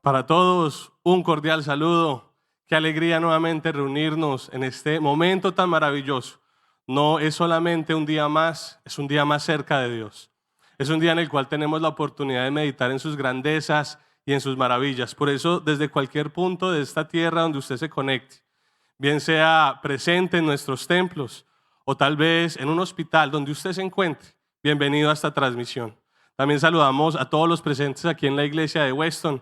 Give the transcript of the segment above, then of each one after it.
Para todos, un cordial saludo. Qué alegría nuevamente reunirnos en este momento tan maravilloso. No es solamente un día más, es un día más cerca de Dios. Es un día en el cual tenemos la oportunidad de meditar en sus grandezas y en sus maravillas. Por eso, desde cualquier punto de esta tierra donde usted se conecte, bien sea presente en nuestros templos o tal vez en un hospital donde usted se encuentre, bienvenido a esta transmisión. También saludamos a todos los presentes aquí en la iglesia de Weston.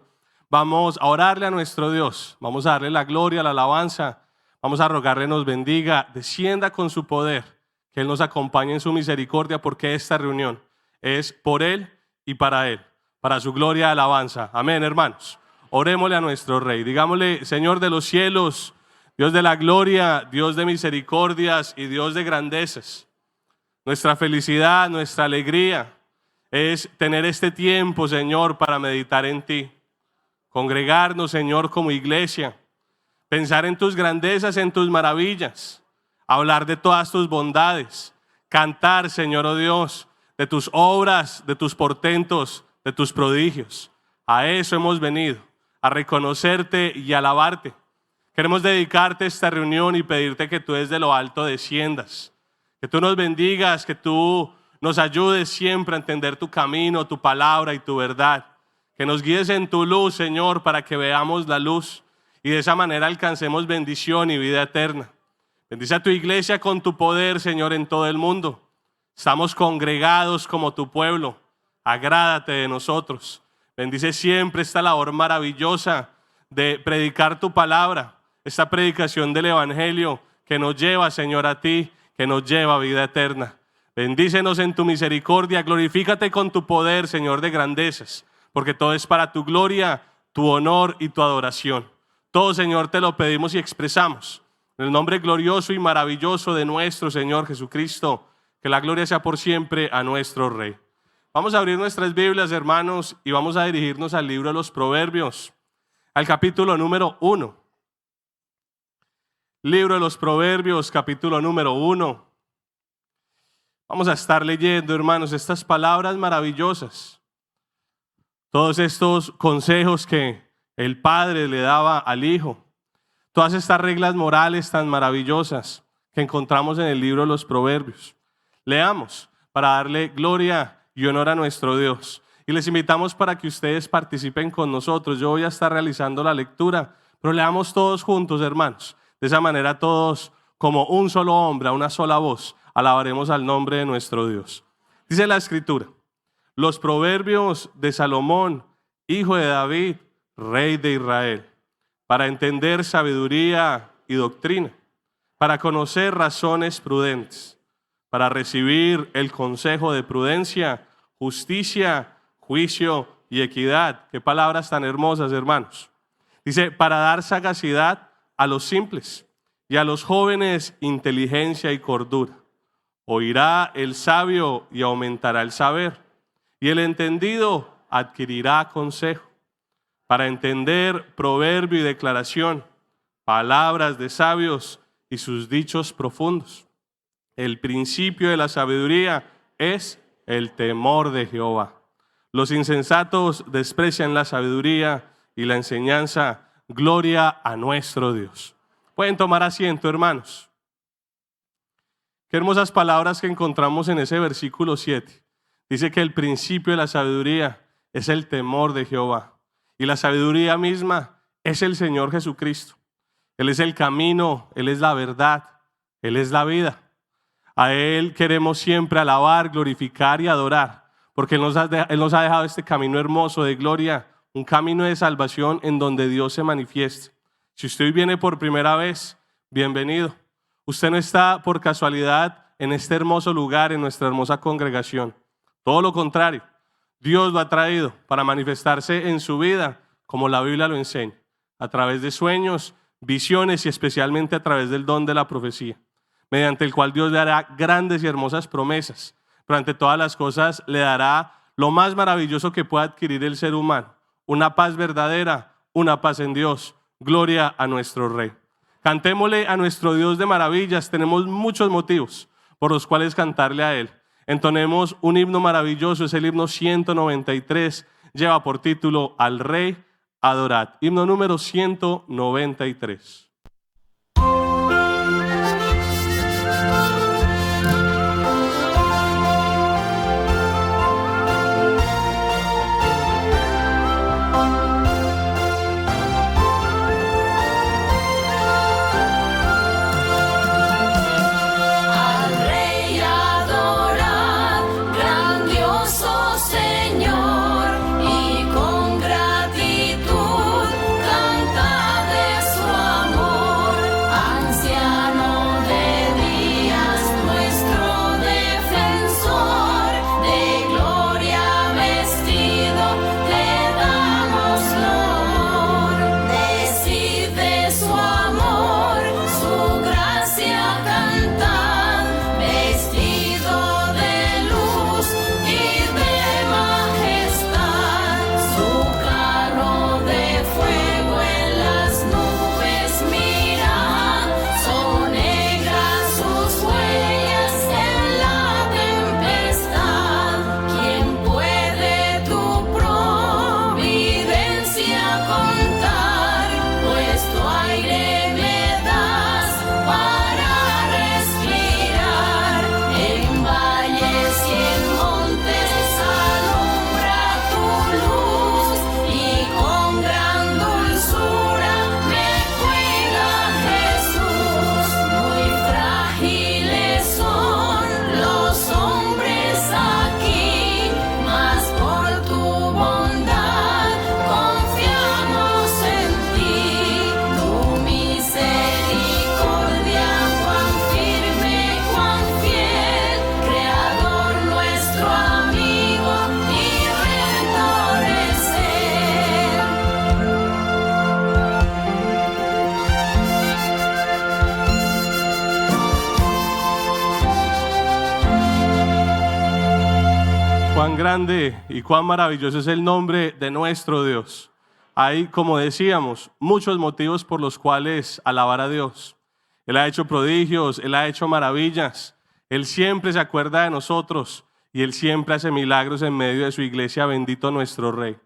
Vamos a orarle a nuestro Dios, vamos a darle la gloria, la alabanza, vamos a rogarle nos bendiga, descienda con su poder, que Él nos acompañe en su misericordia, porque esta reunión es por Él y para su gloria y alabanza. Amén, hermanos. Orémosle a nuestro Rey, digámosle: Señor de los cielos, Dios de la gloria, Dios de misericordias y Dios de grandezas. Nuestra felicidad, nuestra alegría es tener este tiempo, Señor, para meditar en ti. Congregarnos, Señor, como iglesia, pensar en tus grandezas, en tus maravillas, hablar de todas tus bondades, cantar, Señor, oh Dios, de tus obras, de tus portentos, de tus prodigios. A eso hemos venido, a reconocerte y alabarte. Queremos dedicarte esta reunión y pedirte que tú desde lo alto desciendas, que tú nos bendigas, que tú nos ayudes siempre a entender tu camino, tu palabra y tu verdad. Que nos guíes en tu luz, Señor, para que veamos la luz y de esa manera alcancemos bendición y vida eterna. Bendice a tu iglesia con tu poder, Señor, en todo el mundo. Estamos congregados como tu pueblo. Agrádate de nosotros. Bendice siempre esta labor maravillosa de predicar tu palabra, esta predicación del evangelio que nos lleva, Señor, a ti, que nos lleva a vida eterna. Bendícenos en tu misericordia. Glorifícate con tu poder, Señor, de grandezas, porque todo es para tu gloria, tu honor y tu adoración. Todo, Señor, te lo pedimos y expresamos en el nombre glorioso y maravilloso de nuestro Señor Jesucristo. Que la gloria sea por siempre a nuestro Rey. Vamos a abrir nuestras Biblias, hermanos, y vamos a dirigirnos al libro de los Proverbios, al capítulo número 1. Libro de los Proverbios, capítulo número 1. Vamos a estar leyendo, hermanos, estas palabras maravillosas. Todos estos consejos que el Padre le daba al Hijo. Todas estas reglas morales tan maravillosas que encontramos en el libro de los Proverbios. Leamos para darle gloria y honor a nuestro Dios. Y les invitamos para que ustedes participen con nosotros. Yo voy a estar realizando la lectura, pero leamos todos juntos, hermanos. De esa manera todos, como un solo hombre, a una sola voz, alabaremos al nombre de nuestro Dios. Dice la Escritura: los proverbios de Salomón, hijo de David, rey de Israel, para entender sabiduría y doctrina, para conocer razones prudentes, para recibir el consejo de prudencia, justicia, juicio y equidad. Qué palabras tan hermosas, hermanos. Dice: para dar sagacidad a los simples y a los jóvenes inteligencia y cordura. Oirá el sabio y aumentará el saber, y el entendido adquirirá consejo. Para entender proverbio y declaración, palabras de sabios y sus dichos profundos. El principio de la sabiduría es el temor de Jehová. Los insensatos desprecian la sabiduría y la enseñanza. Gloria a nuestro Dios. Pueden tomar asiento, hermanos. Qué hermosas palabras que encontramos en ese versículo 7. Dice que el principio de la sabiduría es el temor de Jehová. Y la sabiduría misma es el Señor Jesucristo. Él es el camino, Él es la verdad, Él es la vida. A Él queremos siempre alabar, glorificar y adorar, porque Él nos ha dejado este camino hermoso de gloria, un camino de salvación en donde Dios se manifieste. Si usted viene por primera vez, bienvenido. Usted no está por casualidad en este hermoso lugar, en nuestra hermosa congregación. Todo lo contrario, Dios lo ha traído para manifestarse en su vida, como la Biblia lo enseña, a través de sueños, visiones y especialmente a través del don de la profecía, mediante el cual Dios le hará grandes y hermosas promesas, pero ante todas las cosas le dará lo más maravilloso que pueda adquirir el ser humano, una paz verdadera, una paz en Dios. Gloria a nuestro Rey. Cantémosle a nuestro Dios de maravillas. Tenemos muchos motivos por los cuales cantarle a Él. Entonemos un himno maravilloso, es el himno 193, lleva por título: al Rey adorad. Himno número 193. Cuán grande y cuán maravilloso es el nombre de nuestro Dios. Hay, como decíamos, muchos motivos por los cuales alabar a Dios. Él ha hecho prodigios, Él ha hecho maravillas. Él siempre se acuerda de nosotros y Él siempre hace milagros en medio de su iglesia. Bendito nuestro Rey.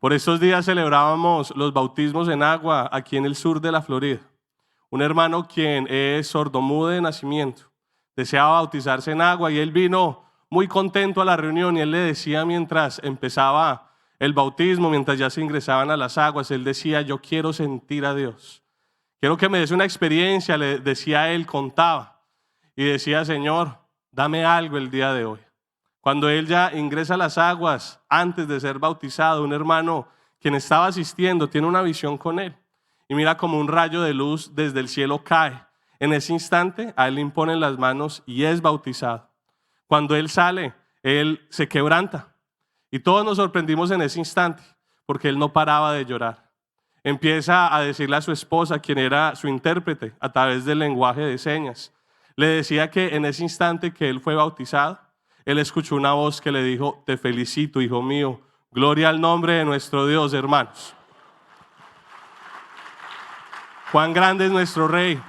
Por estos días celebrábamos los bautismos en agua aquí en el sur de la Florida. Un hermano quien es sordomudo de nacimiento deseaba bautizarse en agua y él vino muy contento a la reunión y él le decía mientras empezaba el bautismo, mientras ya se ingresaban a las aguas, él decía: yo quiero sentir a Dios. Quiero que me des una experiencia, le decía él, contaba. Y decía: Señor, dame algo el día de hoy. Cuando él ya ingresa a las aguas, antes de ser bautizado, un hermano quien estaba asistiendo tiene una visión con él. Y mira como un rayo de luz desde el cielo cae. En ese instante, a él le imponen las manos y es bautizado. Cuando él sale, él se quebranta. Y todos nos sorprendimos en ese instante, porque él no paraba de llorar. Empieza a decirle a su esposa, quien era su intérprete, a través del lenguaje de señas. Le decía que en ese instante que él fue bautizado, él escuchó una voz que le dijo: te felicito, hijo mío. Gloria al nombre de nuestro Dios, hermanos. Cuán grande es nuestro Rey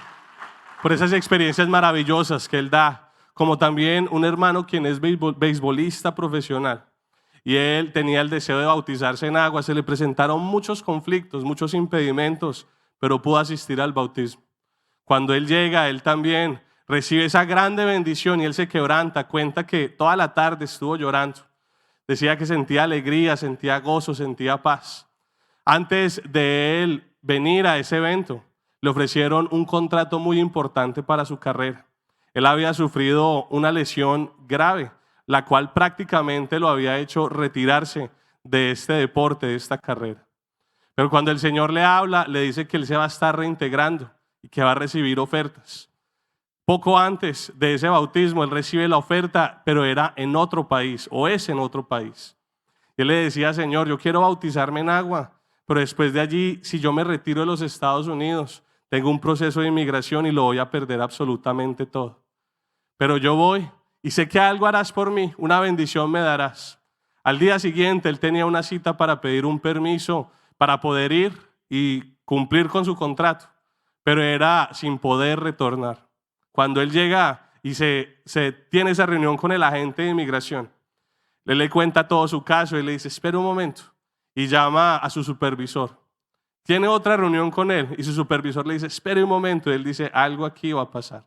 por esas experiencias maravillosas que él da. Como también un hermano quien es beisbolista profesional. Y él tenía el deseo de bautizarse en agua. Se le presentaron muchos conflictos, muchos impedimentos, pero pudo asistir al bautismo. Cuando él llega, él también recibe esa grande bendición y él se quebranta. Cuenta que toda la tarde estuvo llorando. Decía que sentía alegría, sentía gozo, sentía paz. Antes de él venir a ese evento, le ofrecieron un contrato muy importante para su carrera. Él había sufrido una lesión grave, la cual prácticamente lo había hecho retirarse de este deporte, de esta carrera. Pero cuando el Señor le habla, le dice que él se va a estar reintegrando y que va a recibir ofertas. Poco antes de ese bautismo, él recibe la oferta, pero era en otro país, o es en otro país. Y él le decía: Señor, yo quiero bautizarme en agua, pero después de allí, si yo me retiro de los Estados Unidos, tengo un proceso de inmigración y lo voy a perder absolutamente todo. Pero yo voy y sé que algo harás por mí, una bendición me darás. Al día siguiente él tenía una cita para pedir un permiso para poder ir y cumplir con su contrato, pero era sin poder retornar. Cuando él llega y se tiene esa reunión con el agente de inmigración, él le cuenta todo su caso y le dice: espera un momento. y llama a su supervisor. Tiene otra reunión con él y su supervisor le dice, espere un momento. Y él dice, algo aquí va a pasar.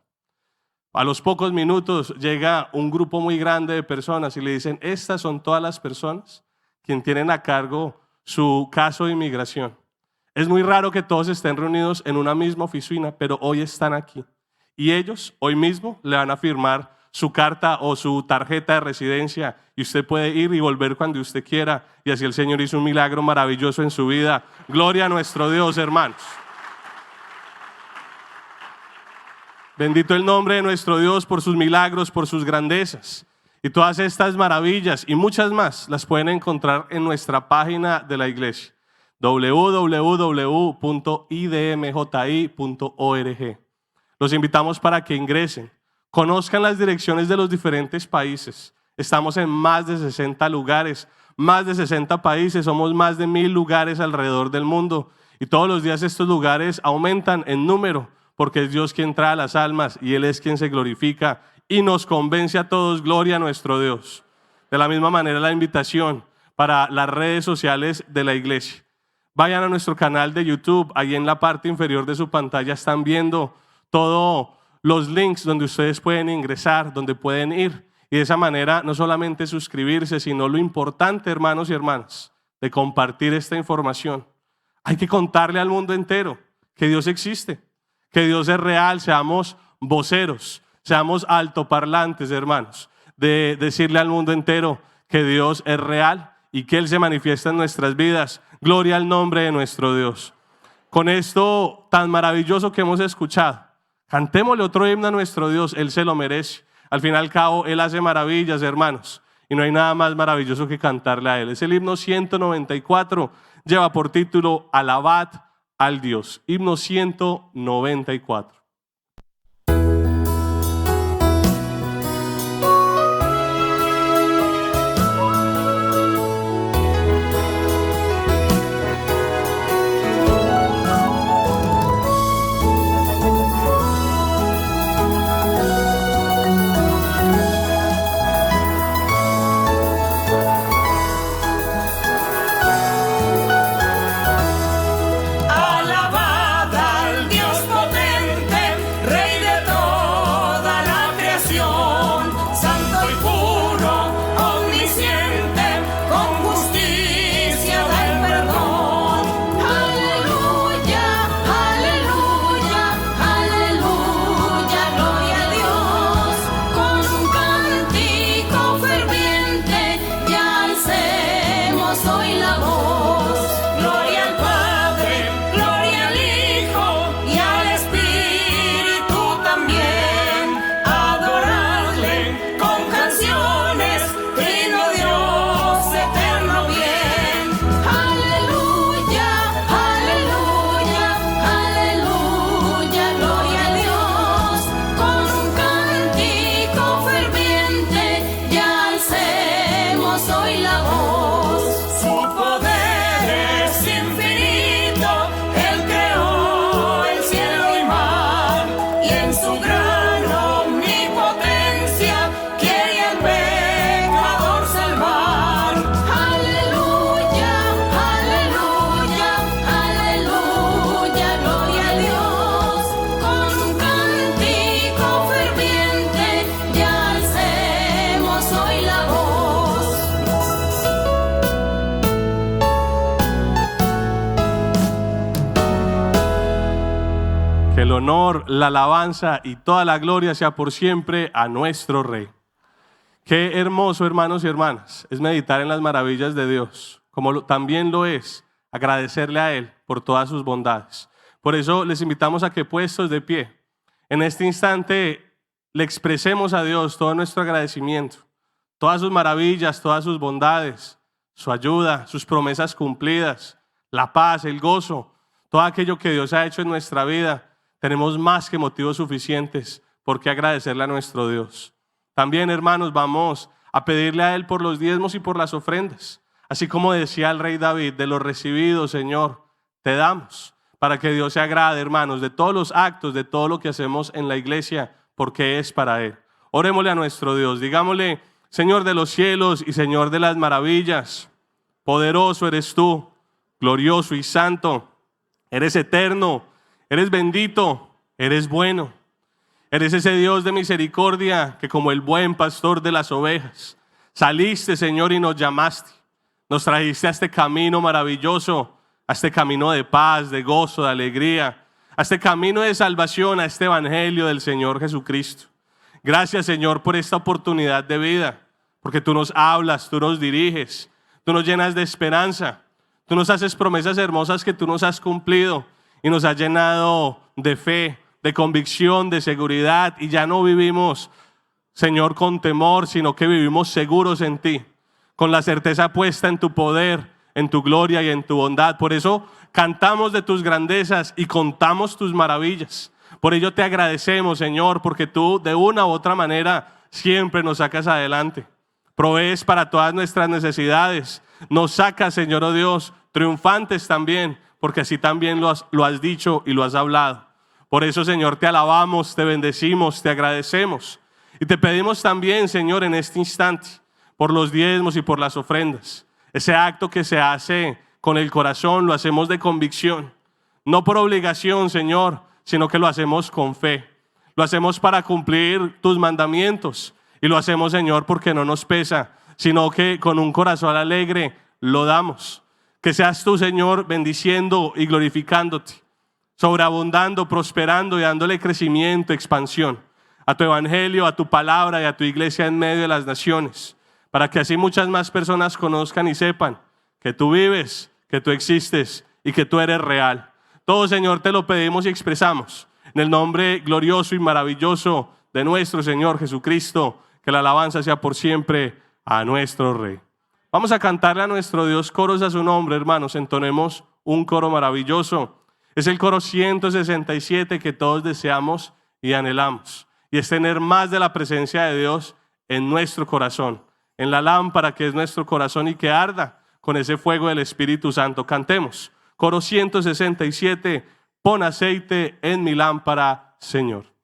A los pocos minutos llega un grupo muy grande de personas y le dicen, estas son todas las personas quien tienen a cargo su caso de inmigración. Es muy raro que todos estén reunidos en una misma oficina, pero hoy están aquí. Y ellos hoy mismo le van a firmar su carta o su tarjeta de residencia y usted puede ir y volver cuando usted quiera. Y así el Señor hizo un milagro maravilloso en su vida. Gloria a nuestro Dios, hermanos. Bendito el nombre de nuestro Dios por sus milagros, por sus grandezas. Y todas estas maravillas y muchas más las pueden encontrar en nuestra página de la iglesia, www.idmji.org. Los invitamos para que ingresen, conozcan las direcciones de los diferentes países. Estamos en más de 60 lugares, más de 60 países, somos más de 1000 lugares alrededor del mundo. Y todos los días estos lugares aumentan en número, porque es Dios quien trae las almas y Él es quien se glorifica y nos convence a todos. Gloria a nuestro Dios. De la misma manera la invitación para las redes sociales de la iglesia. Vayan a nuestro canal de YouTube, ahí en la parte inferior de su pantalla están viendo todos los links donde ustedes pueden ingresar, donde pueden ir. Y de esa manera no solamente suscribirse, sino lo importante, hermanos y hermanas, de compartir esta información. Hay que contarle al mundo entero que Dios existe, que Dios es real. Seamos voceros, seamos altoparlantes, hermanos, de decirle al mundo entero que Dios es real y que Él se manifiesta en nuestras vidas. Gloria al nombre de nuestro Dios. Con esto tan maravilloso que hemos escuchado, cantémosle otro himno a nuestro Dios. Él se lo merece. Al fin y al cabo, Él hace maravillas, hermanos, y no hay nada más maravilloso que cantarle a Él. Es el himno 194, lleva por título Alabad al Dios. Himno 194. Que el honor, la alabanza y toda la gloria sea por siempre a nuestro Rey. Qué hermoso, hermanos y hermanas, es meditar en las maravillas de Dios, como también lo es agradecerle a Él por todas sus bondades. Por eso les invitamos a que, puestos de pie, en este instante le expresemos a Dios todo nuestro agradecimiento, todas sus maravillas, todas sus bondades, su ayuda, sus promesas cumplidas, la paz, el gozo, todo aquello que Dios ha hecho en nuestra vida. Tenemos más que motivos suficientes por qué agradecerle a nuestro Dios. También, hermanos, vamos a pedirle a Él por los diezmos y por las ofrendas. Así como decía el rey David, de lo recibido, Señor, te damos, para que Dios se agrade, hermanos, de todos los actos, de todo lo que hacemos en la iglesia, porque es para Él. Orémosle a nuestro Dios, digámosle: Señor de los cielos y Señor de las maravillas, poderoso eres tú, glorioso y santo. Eres eterno, eres bendito, eres bueno. Eres ese Dios de misericordia que como el buen pastor de las ovejas, saliste, Señor, y nos llamaste. Nos trajiste a este camino maravilloso, a este camino de paz, de gozo, de alegría, a este camino de salvación, a este evangelio del Señor Jesucristo. Gracias, Señor, por esta oportunidad de vida, porque tú nos hablas, tú nos diriges, tú nos llenas de esperanza, tú nos haces promesas hermosas que tú nos has cumplido y nos has llenado de fe, de convicción, de seguridad, y ya no vivimos, Señor, con temor, sino que vivimos seguros en ti, con la certeza puesta en tu poder, en tu gloria y en tu bondad. Por eso cantamos de tus grandezas y contamos tus maravillas. Por ello te agradecemos, Señor, porque tú de una u otra manera siempre nos sacas adelante. Provees para todas nuestras necesidades. Nos sacas, Señor, oh Dios, triunfantes también, porque así también lo has dicho y lo has hablado. Por eso, Señor, te alabamos, te bendecimos, te agradecemos. Y te pedimos también, Señor, en este instante, por los diezmos y por las ofrendas. Ese acto que se hace con el corazón, lo hacemos de convicción. No por obligación, Señor, sino que lo hacemos con fe. Lo hacemos para cumplir tus mandamientos. Y lo hacemos, Señor, porque no nos pesa, sino que con un corazón alegre lo damos. Que seas tú, Señor, bendiciendo y glorificándote, sobreabundando, prosperando y dándole crecimiento, expansión a tu evangelio, a tu palabra y a tu iglesia en medio de las naciones, para que así muchas más personas conozcan y sepan que tú vives, que tú existes y que tú eres real. Todo, Señor, te lo pedimos y expresamos en el nombre glorioso y maravilloso de nuestro Señor Jesucristo. Que la alabanza sea por siempre a nuestro Rey. Vamos a cantarle a nuestro Dios coros a su nombre, hermanos. Entonemos un coro maravilloso. Es el coro 167 que todos deseamos y anhelamos. Y es tener más de la presencia de Dios en nuestro corazón, en la lámpara que es nuestro corazón, y que arda con ese fuego del Espíritu Santo. Cantemos. Coro 167, pon aceite en mi lámpara, Señor.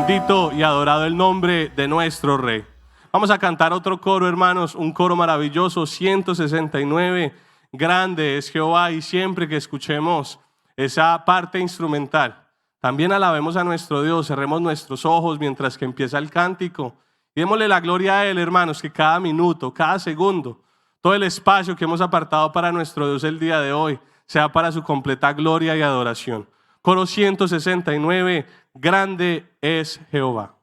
Bendito y adorado el nombre de nuestro Rey. Vamos a cantar otro coro, hermanos, un coro maravilloso, 169. Grande es Jehová, y siempre que escuchemos esa parte instrumental, también alabemos a nuestro Dios, cerremos nuestros ojos mientras que empieza el cántico y démosle la gloria a Él, hermanos, que cada minuto, cada segundo, todo el espacio que hemos apartado para nuestro Dios el día de hoy sea para su completa gloria y adoración. Coro 169, grande es Jehová.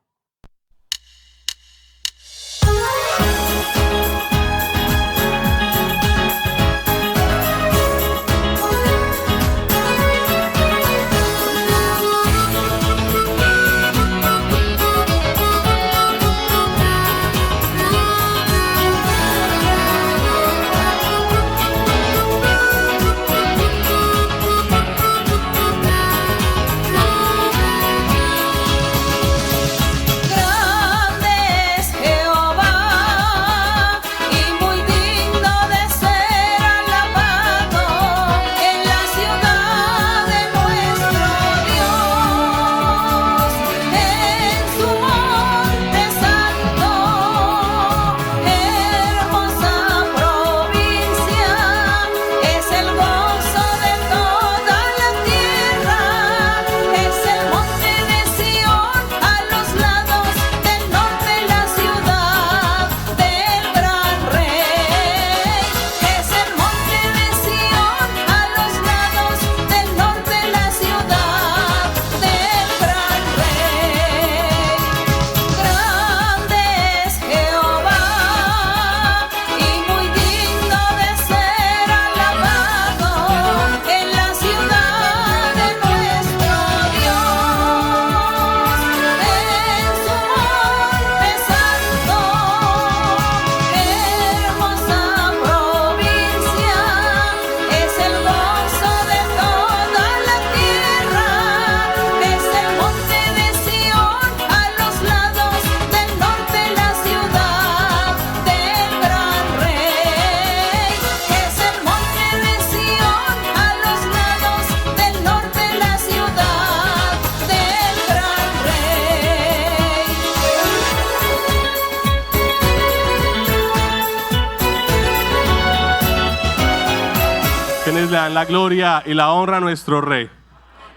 Le dan la gloria y la honra a nuestro Rey.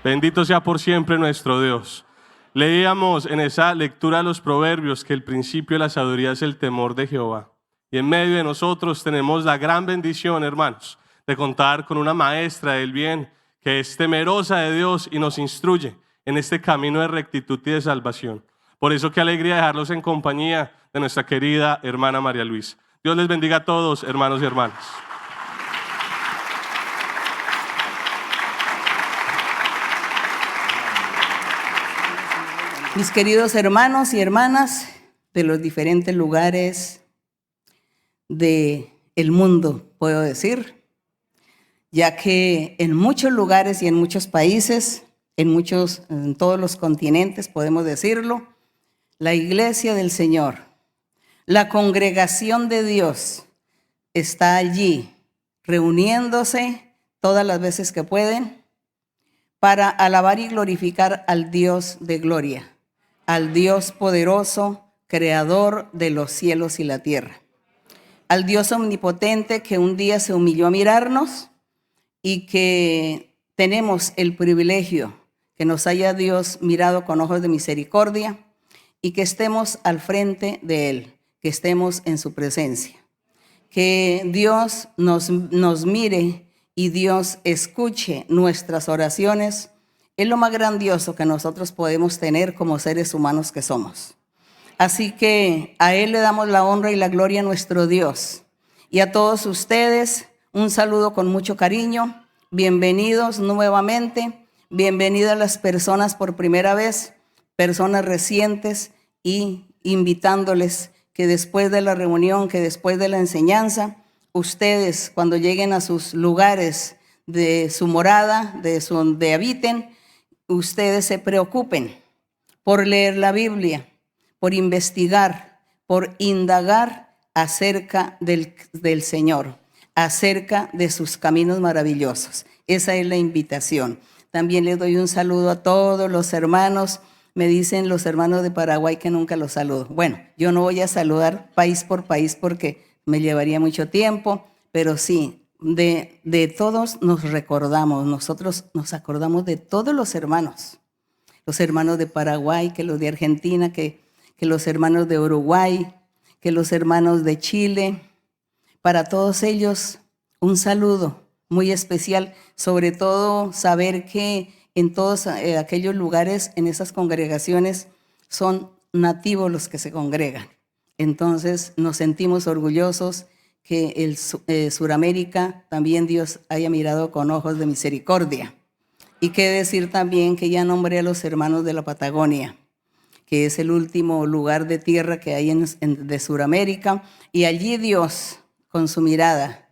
Bendito sea por siempre nuestro Dios. Leíamos en esa lectura de los Proverbios que el principio de la sabiduría es el temor de Jehová. Y en medio de nosotros tenemos la gran bendición, hermanos, de contar con una maestra del bien que es temerosa de Dios y nos instruye en este camino de rectitud y de salvación. Por eso qué alegría dejarlos en compañía de nuestra querida hermana María Luisa. Dios les bendiga a todos, hermanos y hermanas. Mis queridos hermanos y hermanas de los diferentes lugares del mundo, puedo decir, ya que en muchos lugares y en muchos países, en todos los continentes, podemos decirlo, la iglesia del Señor, la congregación de Dios está allí reuniéndose todas las veces que pueden para alabar y glorificar al Dios de gloria, al Dios poderoso, creador de los cielos y la tierra, al Dios omnipotente que un día se humilló a mirarnos y que tenemos el privilegio que nos haya Dios mirado con ojos de misericordia y que estemos al frente de Él, que estemos en su presencia. Que Dios nos mire y Dios escuche nuestras oraciones es lo más grandioso que nosotros podemos tener como seres humanos que somos. Así que a Él le damos la honra y la gloria a nuestro Dios. Y a todos ustedes, un saludo con mucho cariño. Bienvenidos nuevamente. Bienvenidas las personas por primera vez, personas recientes, y invitándoles que después de la reunión, que después de la enseñanza, ustedes cuando lleguen a sus lugares de su morada, de donde habiten, ustedes se preocupen por leer la Biblia, por investigar, por indagar acerca del Señor, acerca de sus caminos maravillosos. Esa es la invitación. También les doy un saludo a todos los hermanos. Me dicen los hermanos de Paraguay que nunca los saludo. Bueno, yo no voy a saludar país por país porque me llevaría mucho tiempo, pero sí, de todos nos recordamos, nosotros nos acordamos de todos los hermanos de Paraguay, que los de Argentina, que los hermanos de Uruguay, que los hermanos de Chile, Para todos ellos, un saludo muy especial, sobre todo saber que en todos aquellos lugares, en esas congregaciones, son nativos los que se congregan. Entonces nos sentimos orgullosos que Suramérica también Dios haya mirado con ojos de misericordia. Y qué decir también que ya nombré a los hermanos de la Patagonia, que es el último lugar de tierra que hay de Suramérica, y allí Dios con su mirada,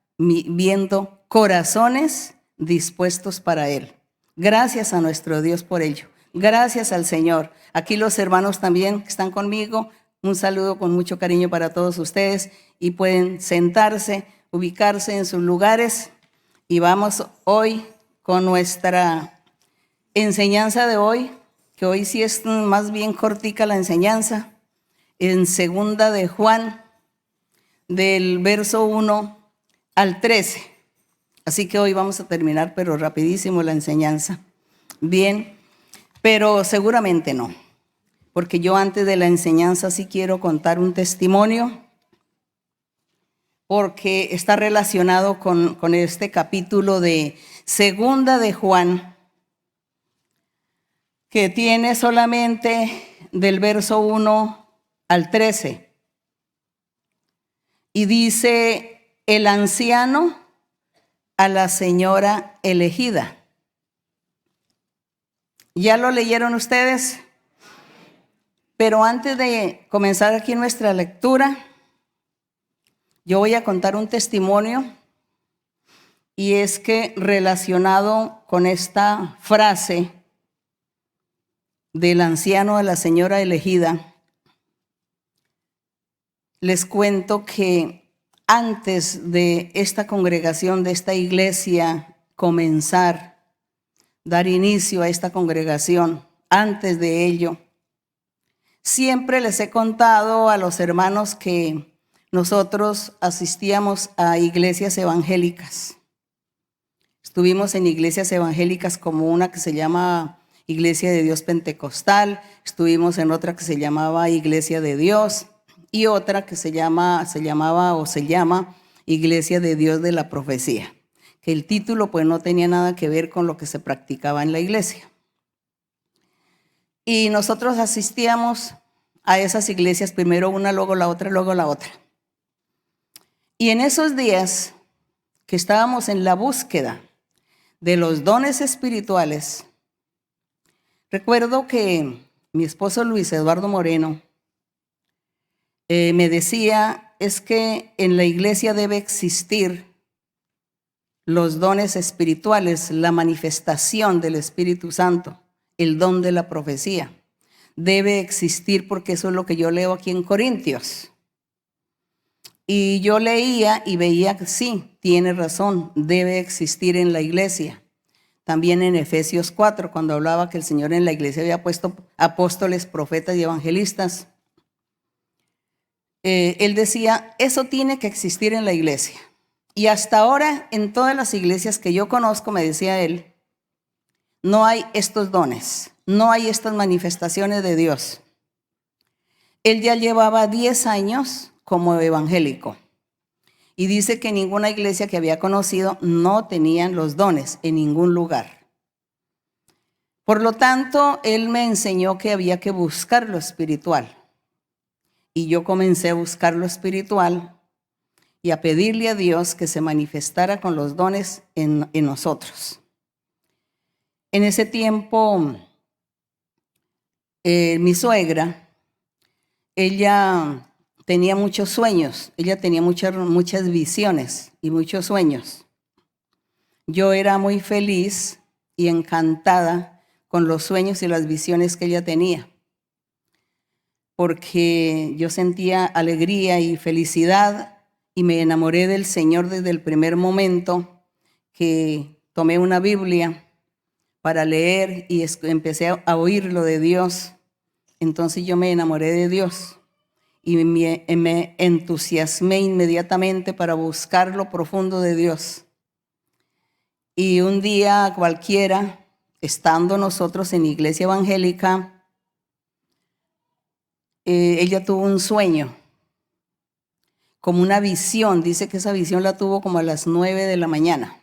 viendo corazones dispuestos para Él. Gracias a nuestro Dios por ello. Gracias al Señor. Aquí los hermanos también que están conmigo, un saludo con mucho cariño para todos ustedes y pueden sentarse, ubicarse en sus lugares y vamos hoy con nuestra enseñanza de hoy, que hoy sí es más bien cortica la enseñanza, en segunda de Juan, del verso 1 al 13. Así que hoy vamos a terminar, pero rapidísimo la enseñanza. Bien, pero seguramente no, porque yo antes de la enseñanza sí quiero contar un testimonio, porque está relacionado con este capítulo de segunda de Juan, que tiene solamente del verso 1 al 13. Y dice, el anciano a la señora elegida. ¿Ya lo leyeron ustedes? Pero antes de comenzar aquí nuestra lectura, yo voy a contar un testimonio, y es que relacionado con esta frase del anciano a la señora elegida, les cuento que antes de esta congregación, de esta iglesia comenzar, dar inicio a esta congregación, antes de ello, siempre les he contado a los hermanos que nosotros asistíamos a iglesias evangélicas. Estuvimos en iglesias evangélicas como una que se llama Iglesia de Dios Pentecostal, estuvimos en otra que se llamaba Iglesia de Dios y otra que se llama Iglesia de Dios de la Profecía, que el título pues no tenía nada que ver con lo que se practicaba en la iglesia. Y nosotros asistíamos a esas iglesias, primero una, luego la otra, luego la otra. Y en esos días que estábamos en la búsqueda de los dones espirituales, recuerdo que mi esposo Luis Eduardo Moreno me decía, es que en la iglesia debe existir los dones espirituales, la manifestación del Espíritu Santo, el don de la profecía. Debe existir porque eso es lo que yo leo aquí en Corintios. Y yo leía y veía que sí, tiene razón, debe existir en la iglesia. También en Efesios 4, cuando hablaba que el Señor en la iglesia había puesto apóstoles, profetas y evangelistas, él decía, eso tiene que existir en la iglesia. Y hasta ahora, en todas las iglesias que yo conozco, me decía él, no hay estos dones, no hay estas manifestaciones de Dios. Él ya llevaba 10 años como evangélico. Y dice que ninguna iglesia que había conocido no tenían los dones en ningún lugar. Por lo tanto, él me enseñó que había que buscar lo espiritual. Y yo comencé a buscar lo espiritual y a pedirle a Dios que se manifestara con los dones en nosotros. En ese tiempo, mi suegra, ella tenía muchos sueños, ella tenía muchas visiones y muchos sueños. Yo era muy feliz y encantada con los sueños y las visiones que ella tenía, porque yo sentía alegría y felicidad y me enamoré del Señor desde el primer momento que tomé una Biblia para leer y empecé a oír lo de Dios. Entonces yo me enamoré de Dios y me entusiasmé inmediatamente para buscar lo profundo de Dios. Y un día cualquiera, estando nosotros en iglesia evangélica, ella tuvo un sueño como una visión. Dice que esa visión la tuvo como a las 9 de la mañana.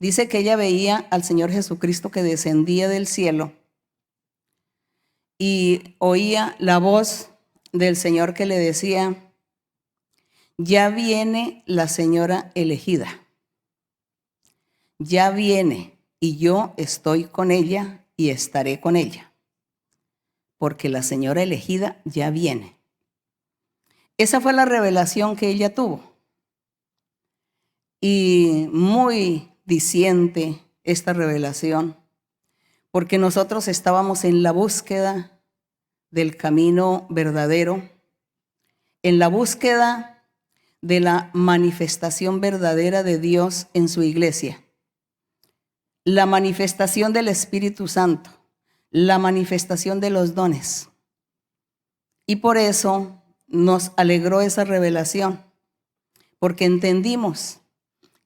Dice que ella veía al Señor Jesucristo que descendía del cielo y oía la voz del Señor que le decía: ya viene la señora elegida, ya viene y yo estoy con ella y estaré con ella, porque la señora elegida ya viene. Esa fue la revelación que ella tuvo. Y muy diciente esta revelación, porque nosotros estábamos en la búsqueda del camino verdadero, en la búsqueda de la manifestación verdadera de Dios en su iglesia, la manifestación del Espíritu Santo, la manifestación de los dones. Y por eso nos alegró esa revelación, porque entendimos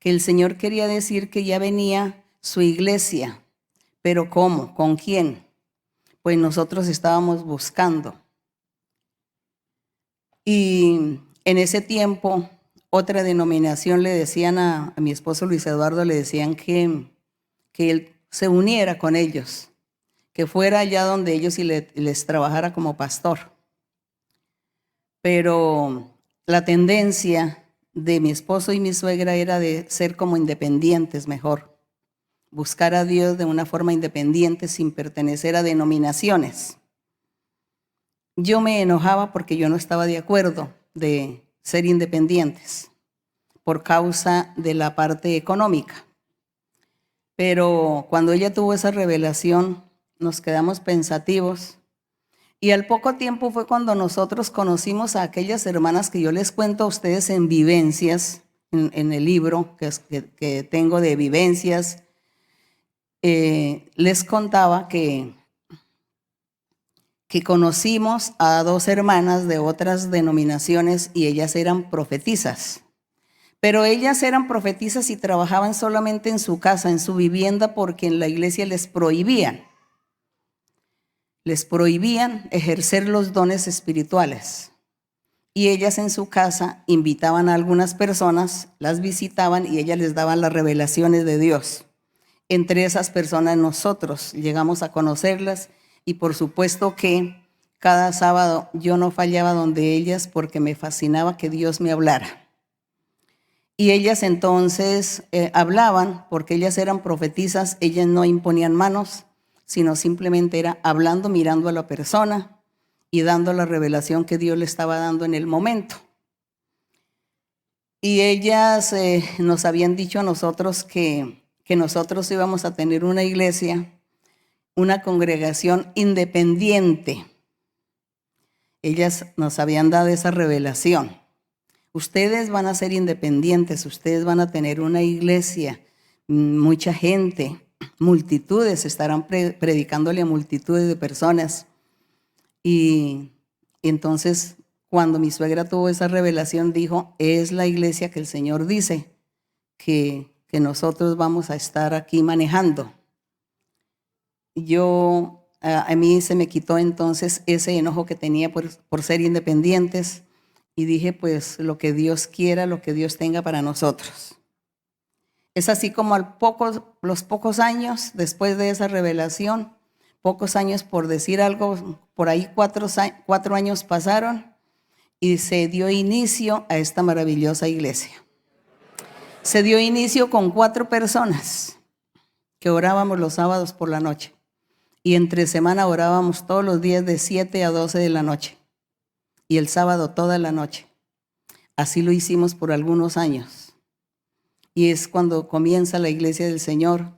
que el Señor quería decir que ya venía su iglesia. ¿Pero cómo? ¿Con quién? Pues nosotros estábamos buscando. Y en ese tiempo, otra denominación le decían a mi esposo Luis Eduardo, le decían que él se uniera con ellos, que fuera allá donde ellos y les trabajara como pastor. Pero la tendencia de mi esposo y mi suegra era de ser como independientes mejor, buscar a Dios de una forma independiente sin pertenecer a denominaciones. Yo me enojaba porque yo no estaba de acuerdo de ser independientes por causa de la parte económica. Pero cuando ella tuvo esa revelación, nos quedamos pensativos. Y al poco tiempo fue cuando nosotros conocimos a aquellas hermanas que yo les cuento a ustedes en vivencias, en el libro que tengo de vivencias. Les contaba que conocimos a dos hermanas de otras denominaciones y ellas eran profetisas. Pero ellas eran profetisas y trabajaban solamente en su casa, en su vivienda, porque en la iglesia les prohibían ejercer los dones espirituales. Y ellas en su casa invitaban a algunas personas, las visitaban y ellas les daban las revelaciones de Dios. Entre esas personas nosotros llegamos a conocerlas y por supuesto que cada sábado yo no fallaba donde ellas porque me fascinaba que Dios me hablara. Y ellas entonces hablaban, porque ellas eran profetisas, ellas no imponían manos, sino simplemente era hablando, mirando a la persona y dando la revelación que Dios le estaba dando en el momento. Y ellas nos habían dicho a nosotros que nosotros íbamos a tener una iglesia, una congregación independiente. Ellas nos habían dado esa revelación. Ustedes van a ser independientes, ustedes van a tener una iglesia, mucha gente, multitudes, estarán predicándole a multitudes de personas. Y entonces, cuando mi suegra tuvo esa revelación, dijo: es la iglesia que el Señor dice que nosotros vamos a estar aquí manejando. A mí se me quitó entonces ese enojo que tenía por ser independientes y dije, pues lo que Dios quiera, lo que Dios tenga para nosotros. Es así como los pocos años después de esa revelación, pocos años por decir algo, por ahí 4 años pasaron y se dio inicio a esta maravillosa iglesia. Se dio inicio con 4 personas que orábamos los sábados por la noche y entre semana orábamos todos los días de 7 a 12 de la noche y el sábado toda la noche. Así lo hicimos por algunos años. Y es cuando comienza la iglesia del Señor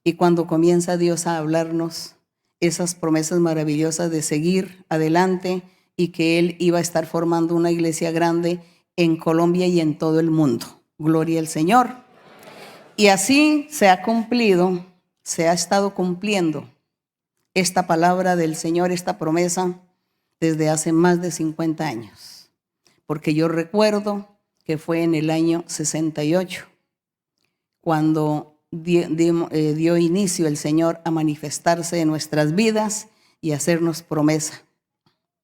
y cuando comienza Dios a hablarnos esas promesas maravillosas de seguir adelante y que Él iba a estar formando una iglesia grande en Colombia y en todo el mundo. Gloria al Señor. Y así se ha cumplido, se ha estado cumpliendo esta palabra del Señor, esta promesa, desde hace más de 50 años. Porque yo recuerdo que fue en el año 68 cuando dio inicio el Señor a manifestarse en nuestras vidas y hacernos promesa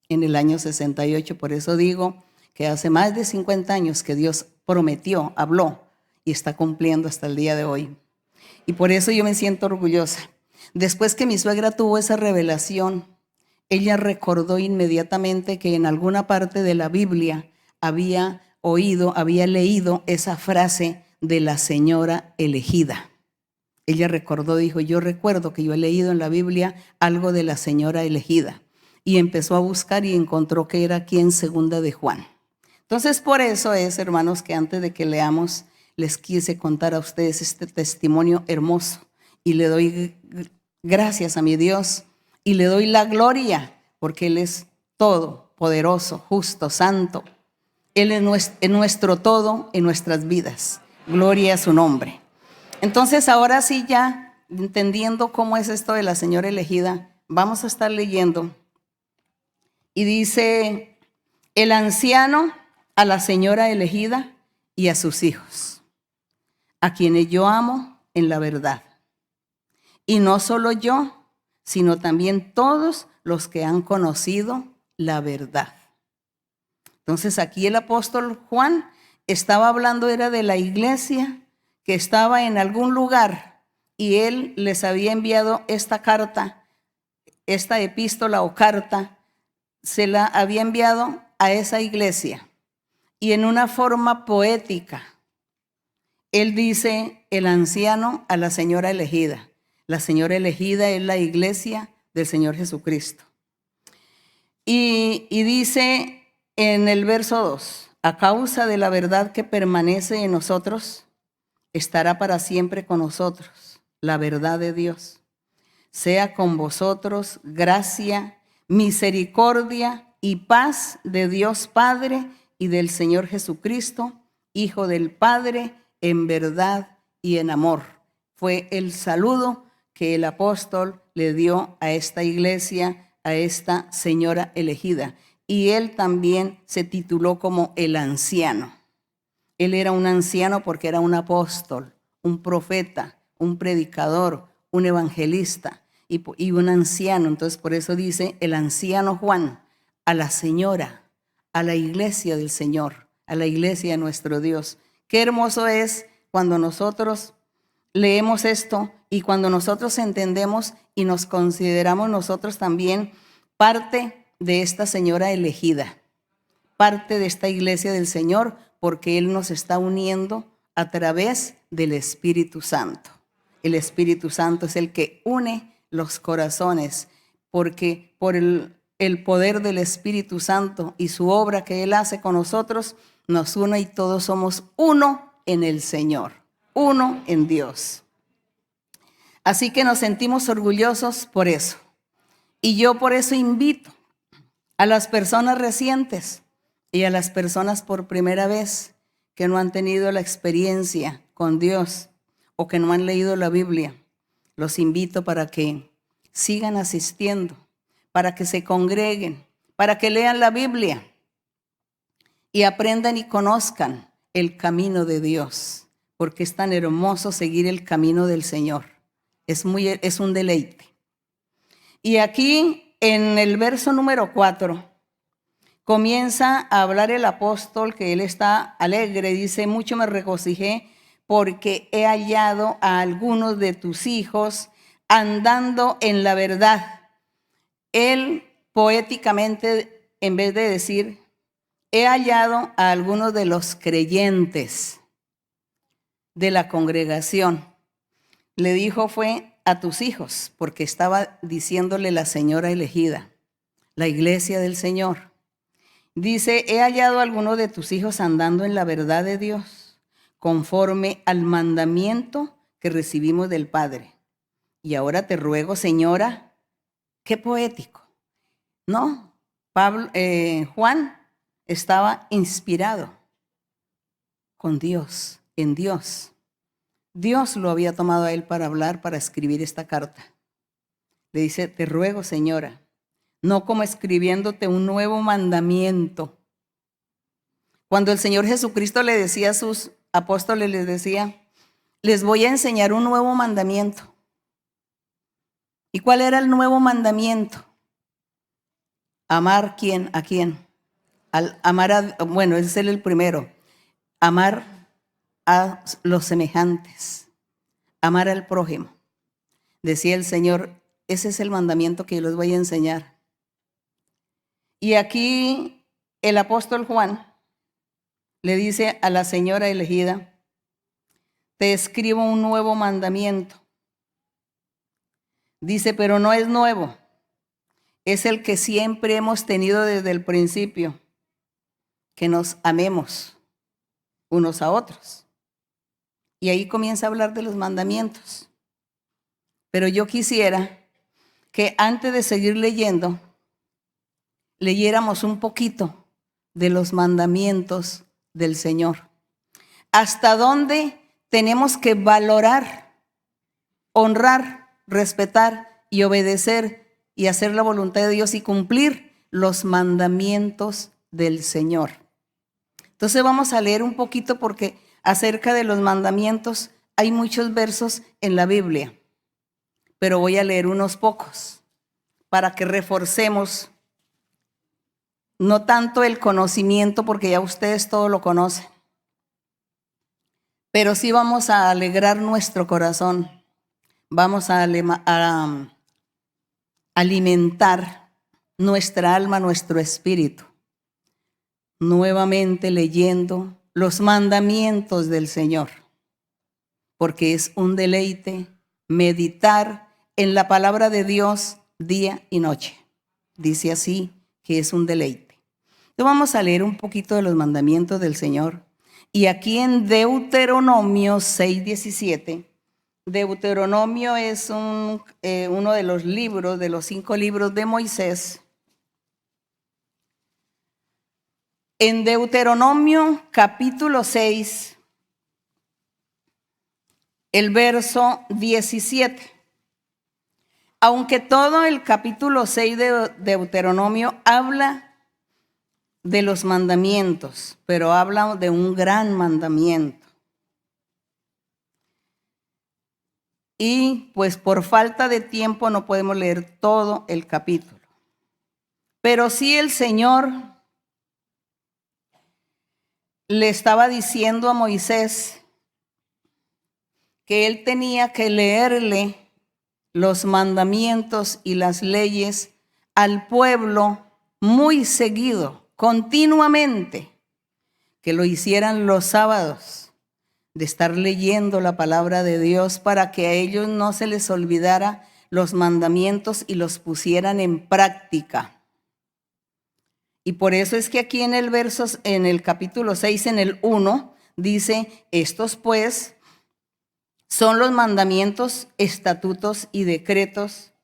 en el año 68. Por eso digo que hace más de 50 años que Dios prometió, habló y está cumpliendo hasta el día de hoy. Y por eso yo me siento orgullosa. Después que mi suegra tuvo esa revelación, ella recordó inmediatamente que en alguna parte de la Biblia había leído esa frase de la señora elegida. Ella recordó, dijo, yo recuerdo que yo he leído en la Biblia algo de la señora elegida. Y empezó a buscar y encontró que era aquí en Segunda de Juan. Entonces, por eso es, hermanos, que antes de que leamos, les quise contar a ustedes este testimonio hermoso. Y le doy gracias a mi Dios y le doy la gloria, porque Él es todo, poderoso, justo, santo. Él es nuestro todo en nuestras vidas. Gloria a su nombre. Entonces, ahora sí, ya entendiendo cómo es esto de la señora elegida, vamos a estar leyendo. Y dice, el anciano a la señora elegida y a sus hijos, a quienes yo amo en la verdad. Y no solo yo, sino también todos los que han conocido la verdad. Entonces aquí el apóstol Juan estaba hablando, era de la iglesia que estaba en algún lugar y él les había enviado esta carta, esta epístola o carta, se la había enviado a esa iglesia. Y en una forma poética, él dice, el anciano a la señora elegida. La señora elegida es la iglesia del Señor Jesucristo. Y dice en el verso 2, a causa de la verdad que permanece en nosotros, estará para siempre con nosotros la verdad de Dios. Sea con vosotros gracia, misericordia y paz de Dios Padre y del Señor Jesucristo, Hijo del Padre, en verdad y en amor. Fue el saludo que el apóstol le dio a esta iglesia, a esta señora elegida. Y él también se tituló como el anciano. Él era un anciano porque era un apóstol, un profeta, un predicador, un evangelista y un anciano. Entonces por eso dice el anciano Juan a la señora, a la iglesia del Señor, a la iglesia de nuestro Dios. Qué hermoso es cuando nosotros leemos esto y cuando nosotros entendemos y nos consideramos nosotros también parte de esta señora elegida, parte de esta iglesia del Señor, porque Él nos está uniendo a través del Espíritu Santo. El Espíritu Santo es el que une los corazones, porque por el poder del Espíritu Santo y su obra que Él hace con nosotros, nos une y todos somos uno en el Señor, uno en Dios. Así que nos sentimos orgullosos por eso. Y yo por eso invito a las personas recientes y a las personas por primera vez que no han tenido la experiencia con Dios o que no han leído la Biblia, los invito para que sigan asistiendo, para que se congreguen, para que lean la Biblia y aprendan y conozcan el camino de Dios, porque es tan hermoso seguir el camino del Señor. Es un deleite. Y aquí en el verso número 4 comienza a hablar el apóstol que él está alegre. Dice, mucho me regocijé porque he hallado a algunos de tus hijos andando en la verdad. Él poéticamente, en vez de decir, he hallado a algunos de los creyentes de la congregación, le dijo fue a tus hijos, porque estaba diciéndole la señora elegida, la iglesia del Señor. Dice, he hallado a algunos de tus hijos andando en la verdad de Dios, conforme al mandamiento que recibimos del Padre. Y ahora te ruego, señora, qué poético, ¿no? Juan estaba inspirado con Dios, en Dios. Dios lo había tomado a él para hablar, para escribir esta carta. Le dice, te ruego, señora, no como escribiéndote un nuevo mandamiento. Cuando el Señor Jesucristo le decía a sus apóstoles, les decía, les voy a enseñar un nuevo mandamiento. ¿Y cuál era el nuevo mandamiento? Amar ¿quién? ¿A quién? bueno, ese es el primero, amar a los semejantes, amar al prójimo. Decía el Señor, ese es el mandamiento que les voy a enseñar. Y aquí el apóstol Juan le dice a la señora elegida, te escribo un nuevo mandamiento. Dice, pero no es nuevo, es el que siempre hemos tenido desde el principio, que nos amemos unos a otros. Y ahí comienza a hablar de los mandamientos. Pero yo quisiera que antes de seguir leyendo, leyéramos un poquito de los mandamientos del Señor. ¿Hasta dónde tenemos que valorar, honrar, respetar y obedecer y hacer la voluntad de Dios y cumplir los mandamientos del Señor? Entonces vamos a leer un poquito porque acerca de los mandamientos hay muchos versos en la Biblia, pero voy a leer unos pocos para que reforcemos no tanto el conocimiento, porque ya ustedes todo lo conocen, pero sí vamos a alegrar nuestro corazón, vamos a alimentar nuestra alma, nuestro espíritu, nuevamente leyendo los mandamientos del Señor, porque es un deleite meditar en la palabra de Dios día y noche. Dice así que es un deleite. Entonces vamos a leer un poquito de los mandamientos del Señor. Y aquí en Deuteronomio 6:17, Deuteronomio es uno de los libros, de los 5 libros de Moisés. En Deuteronomio capítulo 6, el verso 17. Aunque todo el capítulo 6 de Deuteronomio habla de los mandamientos, pero habla de un gran mandamiento. Y pues por falta de tiempo no podemos leer todo el capítulo. Pero sí el Señor le estaba diciendo a Moisés que él tenía que leerle los mandamientos y las leyes al pueblo muy seguido, continuamente, que lo hicieran los sábados, de estar leyendo la palabra de Dios para que a ellos no se les olvidara los mandamientos y los pusieran en práctica. Y por eso es que aquí en el capítulo 6, en el 1, dice, estos pues son los mandamientos, estatutos y decretos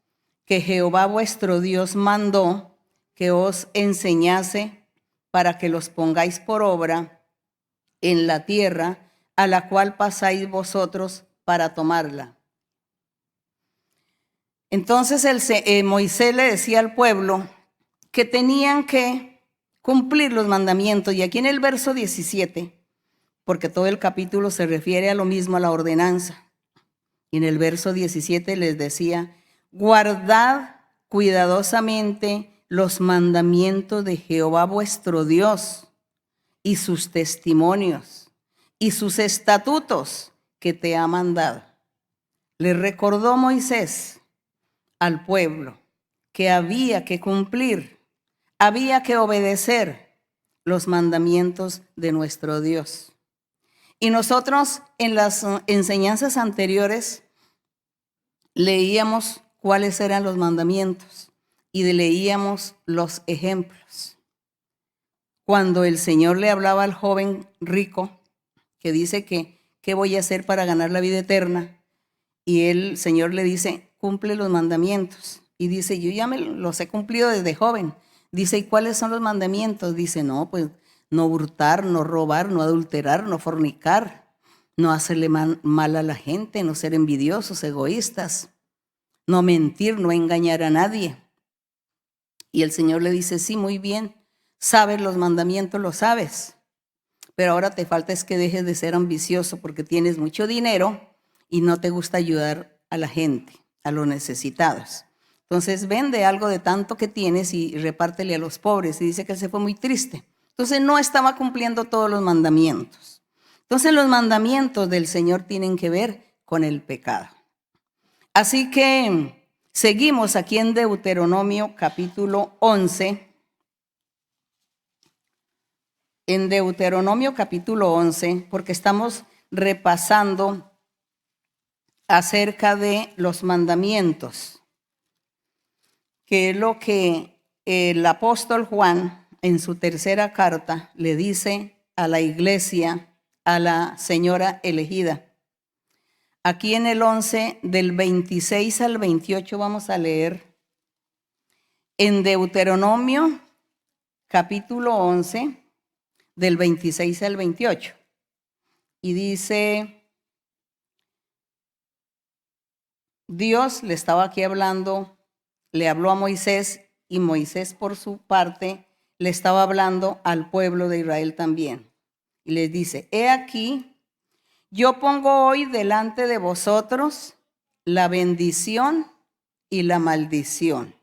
que Jehová vuestro Dios mandó que os enseñase para que los pongáis por obra en la tierra a la cual pasáis vosotros para tomarla. Entonces Moisés le decía al pueblo que tenían que cumplir los mandamientos. Y aquí en el verso 17, porque todo el capítulo se refiere a lo mismo, a la ordenanza. Y en el verso 17 les decía, guardad cuidadosamente los mandamientos de Jehová vuestro Dios y sus testimonios y sus estatutos que te ha mandado. Le recordó Moisés al pueblo que había que cumplir, había que obedecer los mandamientos de nuestro Dios. Y nosotros en las enseñanzas anteriores leíamos cuáles eran los mandamientos y leíamos los ejemplos. Cuando el Señor le hablaba al joven rico que dice que, ¿qué voy a hacer para ganar la vida eterna? Y el Señor le dice, cumple los mandamientos. Y dice, yo ya los he cumplido desde joven. Dice, ¿y cuáles son los mandamientos? Dice, no, pues no hurtar, no robar, no adulterar, no fornicar, no hacerle mal a la gente, no ser envidiosos, egoístas, no mentir, no engañar a nadie. Y el Señor le dice, sí, muy bien, sabes los mandamientos, lo sabes, pero ahora te falta es que dejes de ser ambicioso porque tienes mucho dinero y no te gusta ayudar a la gente, a los necesitados. Entonces vende algo de tanto que tienes y repártele a los pobres. Y dice que él se fue muy triste Entonces no estaba cumpliendo todos los mandamientos. Entonces los mandamientos del Señor tienen que ver con el pecado. Así que seguimos aquí en Deuteronomio capítulo 11. En Deuteronomio capítulo 11, porque estamos repasando acerca de los mandamientos, que es lo que el apóstol Juan en su tercera carta le dice a la iglesia, a la señora elegida. Aquí en el 11, del 26 al 28 vamos a leer en Deuteronomio capítulo 11, del 26 al 28. Y dice, Dios le estaba aquí hablando, le habló a Moisés, y Moisés por su parte le estaba hablando al pueblo de Israel también. Y les dice, he aquí, yo pongo hoy delante de vosotros la bendición y la maldición.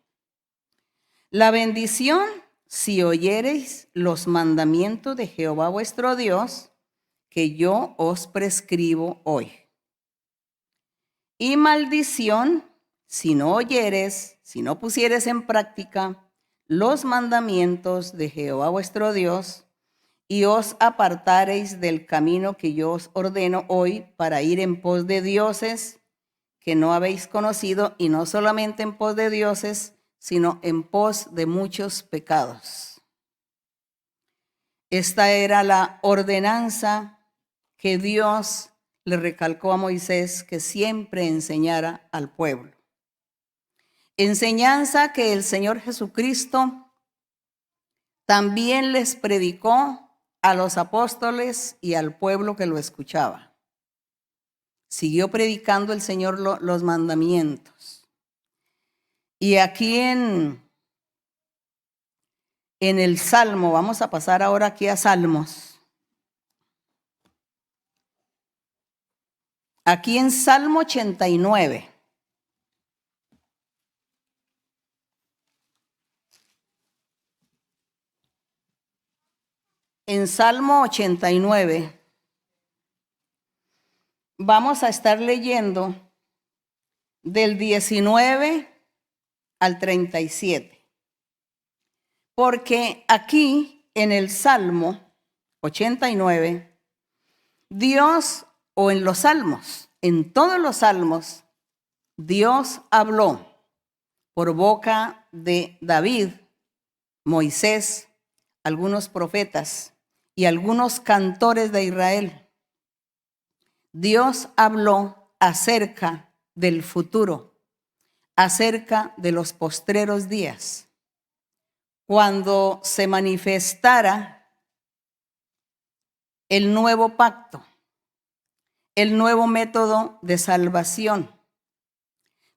La bendición, si oyereis los mandamientos de Jehová vuestro Dios, que yo os prescribo hoy. Y maldición, si no oyeres, si no pusieres en práctica los mandamientos de Jehová vuestro Dios, y os apartareis del camino que yo os ordeno hoy para ir en pos de dioses que no habéis conocido, y no solamente en pos de dioses, sino en pos de muchos pecados. Esta era la ordenanza que Dios le recalcó a Moisés que siempre enseñara al pueblo. Enseñanza que el Señor Jesucristo también les predicó a los apóstoles y al pueblo que lo escuchaba. Siguió predicando el Señor los mandamientos. Y aquí en el Salmo, vamos a pasar ahora aquí a Salmos. Aquí en Salmo 89. En Salmo 89 vamos a estar leyendo del 19 al 37. Porque aquí en el Salmo 89, Dios, o en los salmos, en todos los salmos, Dios habló por boca de David, Moisés, algunos profetas y algunos cantores de Israel. Dios habló acerca del futuro, acerca de los postreros días, cuando se manifestara el nuevo pacto, el nuevo método de salvación,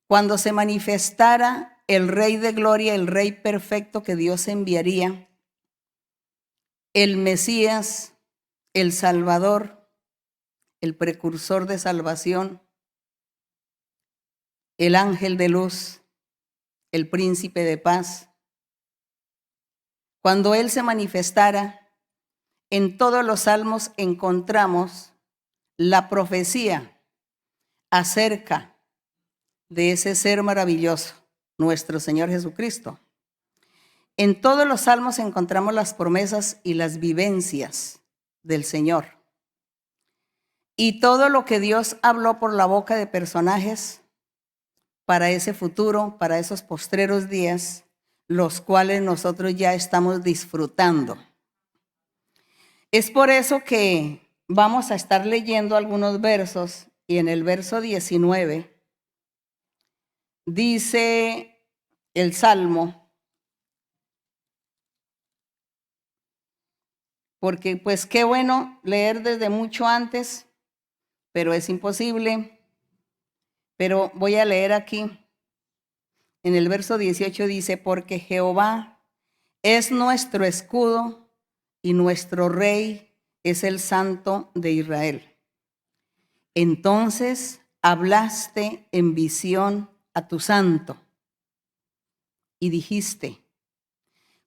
cuando se manifestara el Rey de Gloria, el Rey perfecto que Dios enviaría, el Mesías, el Salvador, el precursor de salvación, el ángel de luz, el príncipe de paz. Cuando Él se manifestara, en todos los salmos encontramos la profecía acerca de ese ser maravilloso, nuestro Señor Jesucristo. En todos los salmos encontramos las promesas y las vivencias del Señor. Y todo lo que Dios habló por la boca de personajes para ese futuro, para esos postreros días, los cuales nosotros ya estamos disfrutando. Es por eso que vamos a estar leyendo algunos versos, y en el verso 19 dice el Salmo, porque pues qué bueno leer desde mucho antes, pero es imposible. Pero voy a leer aquí. En el verso 18 dice, porque Jehová es nuestro escudo y nuestro Rey es el Santo de Israel. Entonces hablaste en visión a tu santo y dijiste,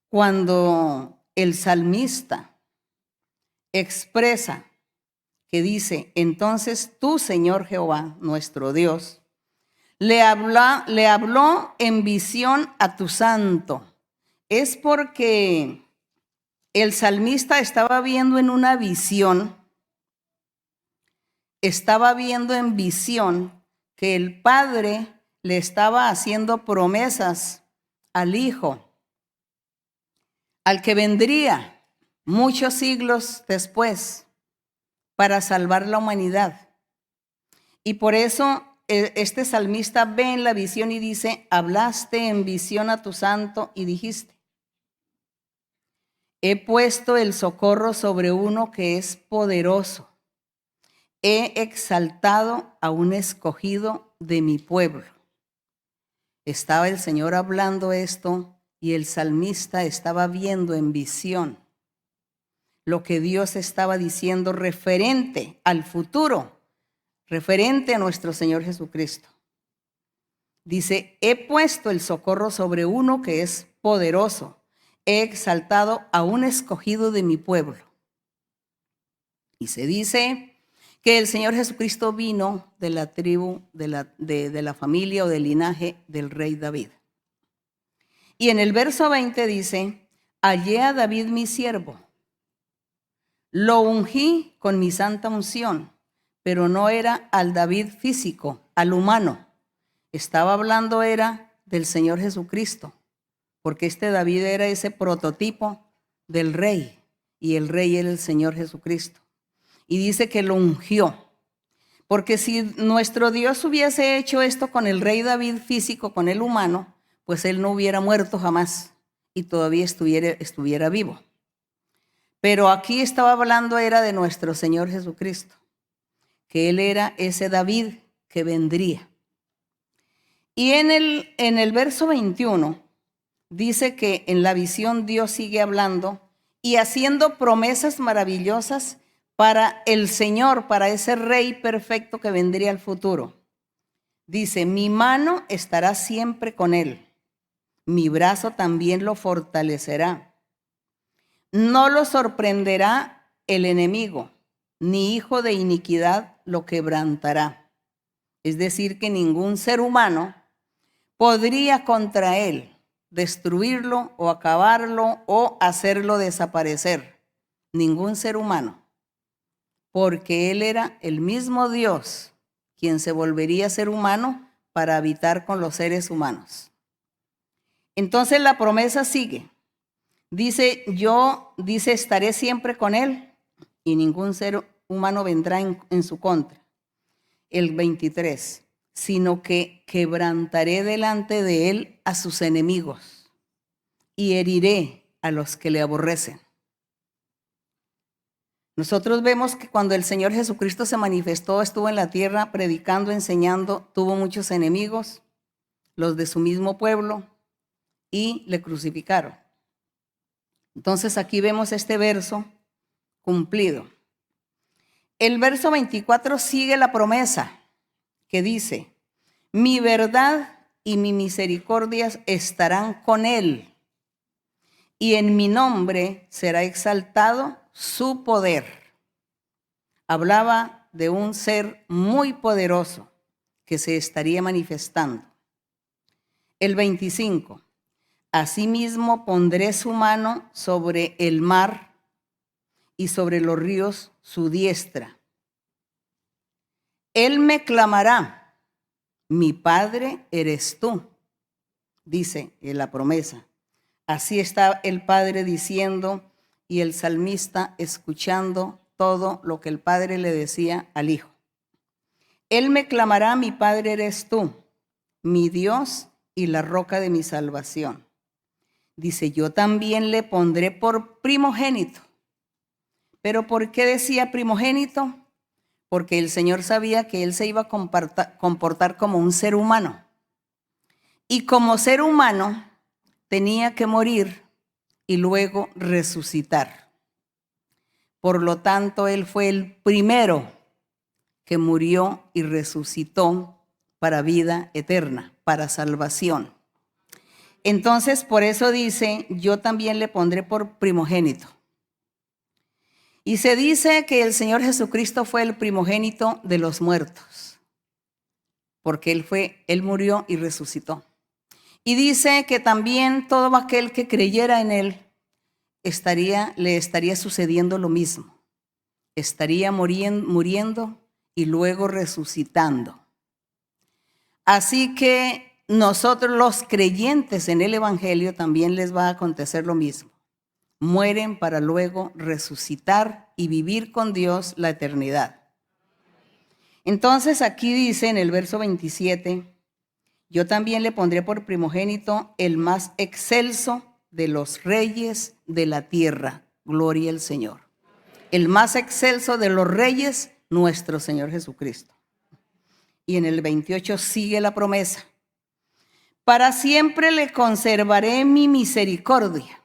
cuando el salmista expresa que dice, entonces tú, Señor Jehová, nuestro Dios, le habló en visión a tu santo. Es porque el salmista estaba viendo en una visión, estaba viendo en visión que el Padre le estaba haciendo promesas al Hijo, al que vendría muchos siglos después para salvar la humanidad. Y por eso este salmista ve en la visión y dice, hablaste en visión a tu santo y dijiste, he puesto el socorro sobre uno que es poderoso. He exaltado a un escogido de mi pueblo. Estaba el Señor hablando esto y el salmista estaba viendo en visión lo que Dios estaba diciendo referente al futuro, referente a nuestro Señor Jesucristo. Dice, he puesto el socorro sobre uno que es poderoso. He exaltado a un escogido de mi pueblo. Y se dice que el Señor Jesucristo vino de la tribu, de la familia o del linaje del rey David. Y en el verso 20 dice, hallé a David mi siervo, lo ungí con mi santa unción, pero no era al David físico, al humano. Estaba hablando era del Señor Jesucristo, porque este David era ese prototipo del rey, y el rey era el Señor Jesucristo. Y dice que lo ungió, porque si nuestro Dios hubiese hecho esto con el rey David físico, con el humano, pues él no hubiera muerto jamás y todavía estuviera vivo. Pero aquí estaba hablando era de nuestro Señor Jesucristo, que él era ese David que vendría. Y en el verso 21 dice que en la visión Dios sigue hablando y haciendo promesas maravillosas para el Señor, para ese rey perfecto que vendría al futuro. Dice, mi mano estará siempre con él, mi brazo también lo fortalecerá. No lo sorprenderá el enemigo, ni hijo de iniquidad lo quebrantará. Es decir, que ningún ser humano podría contra él destruirlo o acabarlo o hacerlo desaparecer. Ningún ser humano. Porque él era el mismo Dios quien se volvería ser humano para habitar con los seres humanos. Entonces la promesa sigue. Dice, estaré siempre con él y ningún ser humano vendrá en su contra. El 23, sino que quebrantaré delante de él a sus enemigos y heriré a los que le aborrecen. Nosotros vemos que cuando el Señor Jesucristo se manifestó, estuvo en la tierra predicando, enseñando, tuvo muchos enemigos, los de su mismo pueblo, y le crucificaron. Entonces aquí vemos este verso cumplido. El verso 24 sigue la promesa que dice, mi verdad y mi misericordia estarán con él, y en mi nombre será exaltado su poder. Hablaba de un ser muy poderoso que se estaría manifestando. El 25. Asimismo pondré su mano sobre el mar y sobre los ríos su diestra. Él me clamará, mi Padre eres tú, dice en la promesa. Así está el Padre diciendo y el salmista escuchando todo lo que el Padre le decía al Hijo. Él me clamará, mi Padre eres tú, mi Dios y la roca de mi salvación. Dice, yo también le pondré por primogénito. ¿Pero por qué decía primogénito? Porque el Señor sabía que él se iba a comportar como un ser humano. Y como ser humano tenía que morir y luego resucitar. Por lo tanto, él fue el primero que murió y resucitó para vida eterna, para salvación. Entonces, por eso dice, yo también le pondré por primogénito. Y se dice que el Señor Jesucristo fue el primogénito de los muertos, porque Él murió y resucitó. Y dice que también todo aquel que creyera en Él le estaría sucediendo lo mismo. Estaría muriendo y luego resucitando. Así que nosotros los creyentes en el Evangelio también les va a acontecer lo mismo. Mueren para luego resucitar y vivir con Dios la eternidad. Entonces aquí dice en el verso 27, yo también le pondré por primogénito el más excelso de los reyes de la tierra. Gloria al Señor. El más excelso de los reyes, nuestro Señor Jesucristo. Y en el 28 sigue la promesa. Para siempre le conservaré mi misericordia.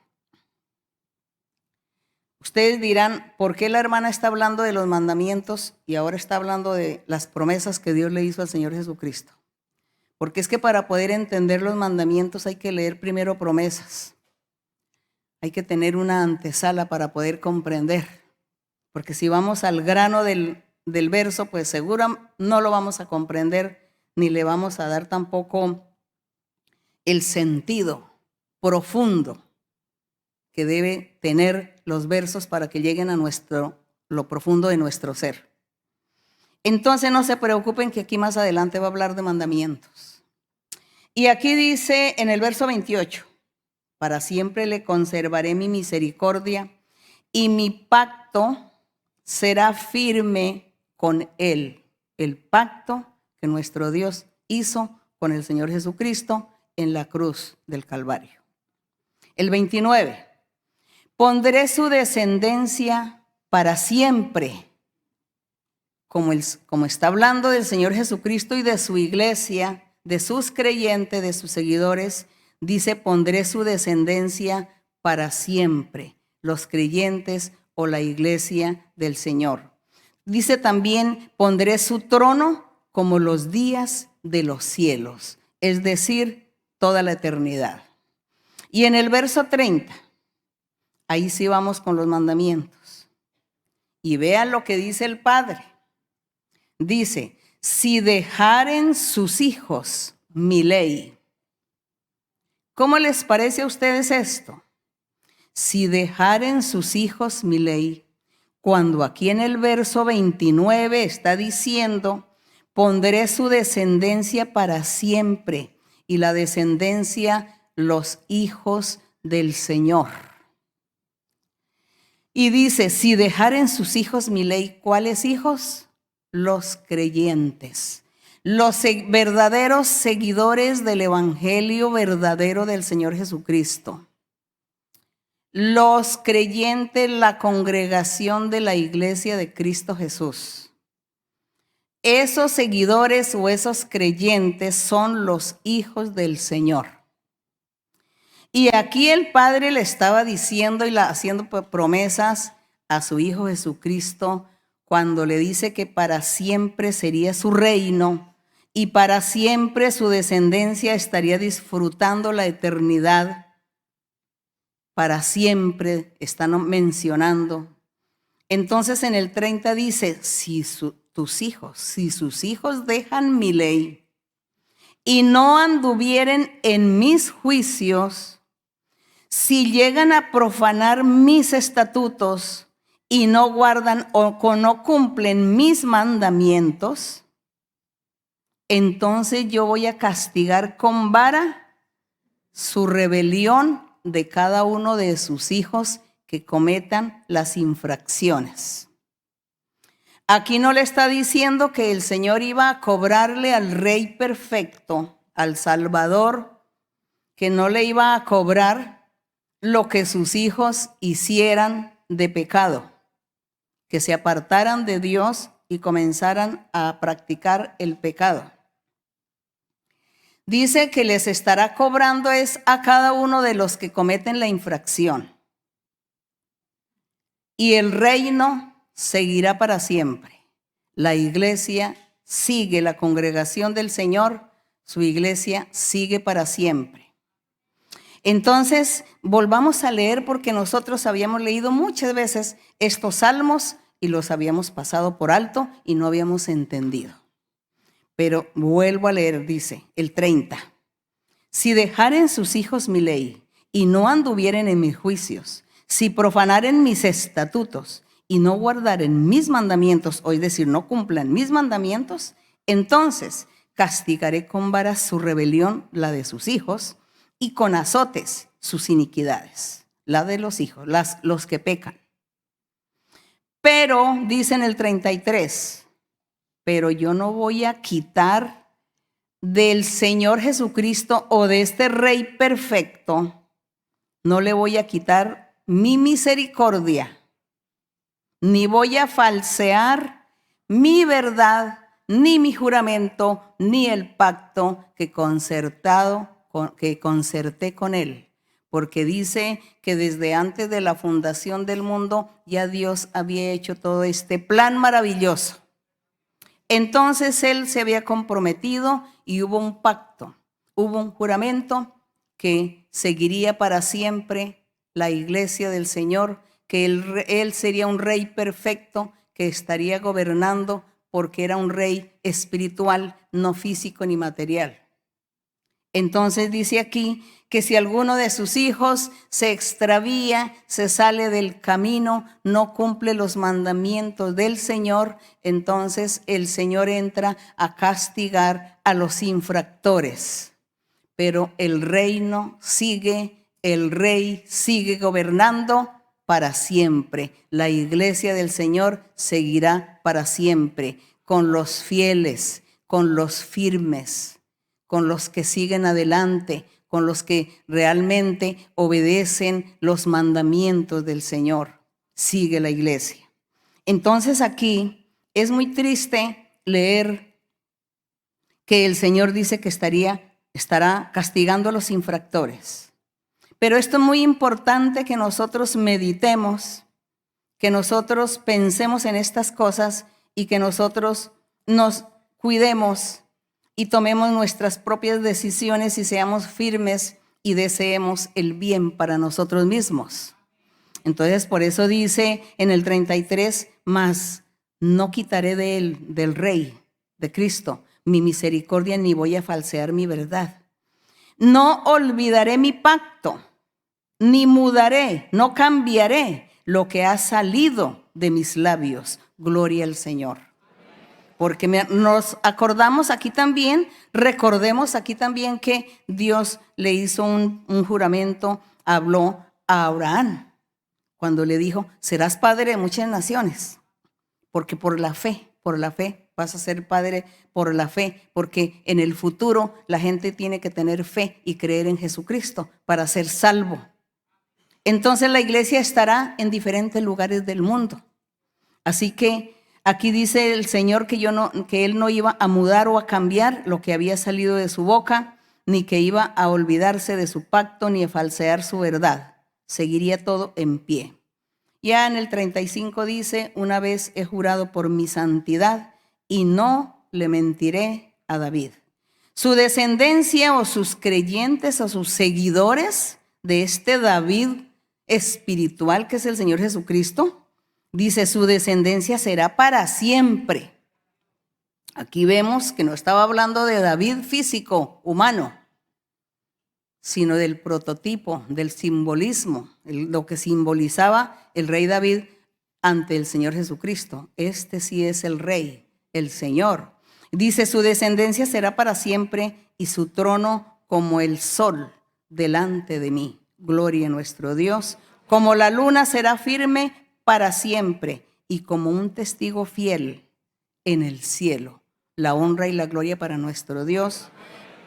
Ustedes dirán, ¿por qué la hermana está hablando de los mandamientos y ahora está hablando de las promesas que Dios le hizo al Señor Jesucristo? Porque es que para poder entender los mandamientos hay que leer primero promesas. Hay que tener una antesala para poder comprender. Porque si vamos al grano del verso, pues seguro no lo vamos a comprender ni le vamos a dar tampoco el sentido profundo que debe tener los versos para que lleguen a lo profundo de nuestro ser. Entonces no se preocupen que aquí más adelante va a hablar de mandamientos. Y aquí dice en el verso 28, para siempre le conservaré mi misericordia y mi pacto será firme con él. El pacto que nuestro Dios hizo con el Señor Jesucristo en la cruz del Calvario. El 29. Pondré su descendencia para siempre. Como está hablando del Señor Jesucristo y de su iglesia, de sus creyentes, de sus seguidores, dice, pondré su descendencia para siempre. Los creyentes o la iglesia del Señor. Dice también, pondré su trono como los días de los cielos, es decir, toda la eternidad. Y en el verso 30, ahí sí vamos con los mandamientos. Y vean lo que dice el Padre. Dice, si dejaren sus hijos mi ley. ¿Cómo les parece a ustedes esto? Si dejaren sus hijos mi ley, cuando aquí en el verso 29 está diciendo, pondré su descendencia para siempre, y la descendencia, los hijos del Señor. Y dice, si dejaren sus hijos mi ley, ¿cuáles hijos? Los creyentes, los verdaderos seguidores del evangelio verdadero del Señor Jesucristo. Los creyentes, la congregación de la iglesia de Cristo Jesús. Esos seguidores o esos creyentes son los hijos del Señor. Y aquí el Padre le estaba diciendo y haciendo promesas a su Hijo Jesucristo cuando le dice que para siempre sería su reino y para siempre su descendencia estaría disfrutando la eternidad. Para siempre están mencionando. Entonces en el 30 dice, si sus hijos dejan mi ley y no anduvieren en mis juicios, si llegan a profanar mis estatutos y no guardan o no cumplen mis mandamientos, entonces yo voy a castigar con vara su rebelión de cada uno de sus hijos que cometan las infracciones. Aquí no le está diciendo que el Señor iba a cobrarle al Rey perfecto, al Salvador, que no le iba a cobrar lo que sus hijos hicieran de pecado, que se apartaran de Dios y comenzaran a practicar el pecado. Dice que les estará cobrando es a cada uno de los que cometen la infracción. Y el reino seguirá para siempre. La iglesia sigue, la congregación del Señor, su iglesia sigue para siempre. Entonces, volvamos a leer porque nosotros habíamos leído muchas veces estos salmos y los habíamos pasado por alto y no habíamos entendido. Pero vuelvo a leer, dice el 30. Si dejaren sus hijos mi ley y no anduvieren en mis juicios, si profanaren mis estatutos y no guardaren mis mandamientos, o es decir, no cumplan mis mandamientos, entonces castigaré con varas su rebelión, la de sus hijos, y con azotes sus iniquidades, la de los hijos, los que pecan. Pero, dice en el 33, pero yo no voy a quitar del Señor Jesucristo o de este Rey perfecto, no le voy a quitar mi misericordia, ni voy a falsear mi verdad, ni mi juramento, ni el pacto que concerté con él. Porque dice que desde antes de la fundación del mundo ya Dios había hecho todo este plan maravilloso. Entonces él se había comprometido y hubo un pacto, hubo un juramento que seguiría para siempre la iglesia del Señor, que él sería un rey perfecto que estaría gobernando porque era un rey espiritual, no físico ni material. Entonces dice aquí que si alguno de sus hijos se extravía, se sale del camino, no cumple los mandamientos del Señor, entonces el Señor entra a castigar a los infractores. Pero el reino sigue, el rey sigue gobernando para siempre. La iglesia del Señor seguirá para siempre, con los fieles, con los firmes, con los que siguen adelante, con los que realmente obedecen los mandamientos del Señor. Sigue la iglesia. Entonces aquí es muy triste leer que el Señor dice que estará castigando a los infractores. Pero esto es muy importante que nosotros meditemos, que nosotros pensemos en estas cosas y que nosotros nos cuidemos y tomemos nuestras propias decisiones y seamos firmes y deseemos el bien para nosotros mismos. Entonces, por eso dice en el 33, mas no quitaré de él, del Rey, de Cristo, mi misericordia, ni voy a falsear mi verdad. No olvidaré mi pacto, ni mudaré, no cambiaré lo que ha salido de mis labios. Gloria al Señor. Porque nos acordamos aquí también, recordemos aquí también que Dios le hizo un juramento, habló a Abraham, cuando le dijo, serás padre de muchas naciones, porque por la fe vas a ser padre por la fe, porque en el futuro la gente tiene que tener fe y creer en Jesucristo para ser salvo. Entonces la iglesia estará en diferentes lugares del mundo. Así que aquí dice el Señor que Él no iba a mudar o a cambiar lo que había salido de su boca, ni que iba a olvidarse de su pacto, ni a falsear su verdad. Seguiría todo en pie. Ya en el 35 dice, una vez he jurado por mi santidad y no le mentiré a David. Su descendencia o sus creyentes o sus seguidores de este David espiritual que es el Señor Jesucristo, dice su descendencia será para siempre. Aquí vemos que no estaba hablando de David físico, humano, sino del prototipo, del simbolismo, lo que simbolizaba el rey David ante el Señor Jesucristo. Este sí es el rey, el Señor. Dice, su descendencia será para siempre y su trono como el sol delante de mí. Gloria a nuestro Dios. Como la luna será firme para siempre y como un testigo fiel en el cielo. La honra y la gloria para nuestro Dios.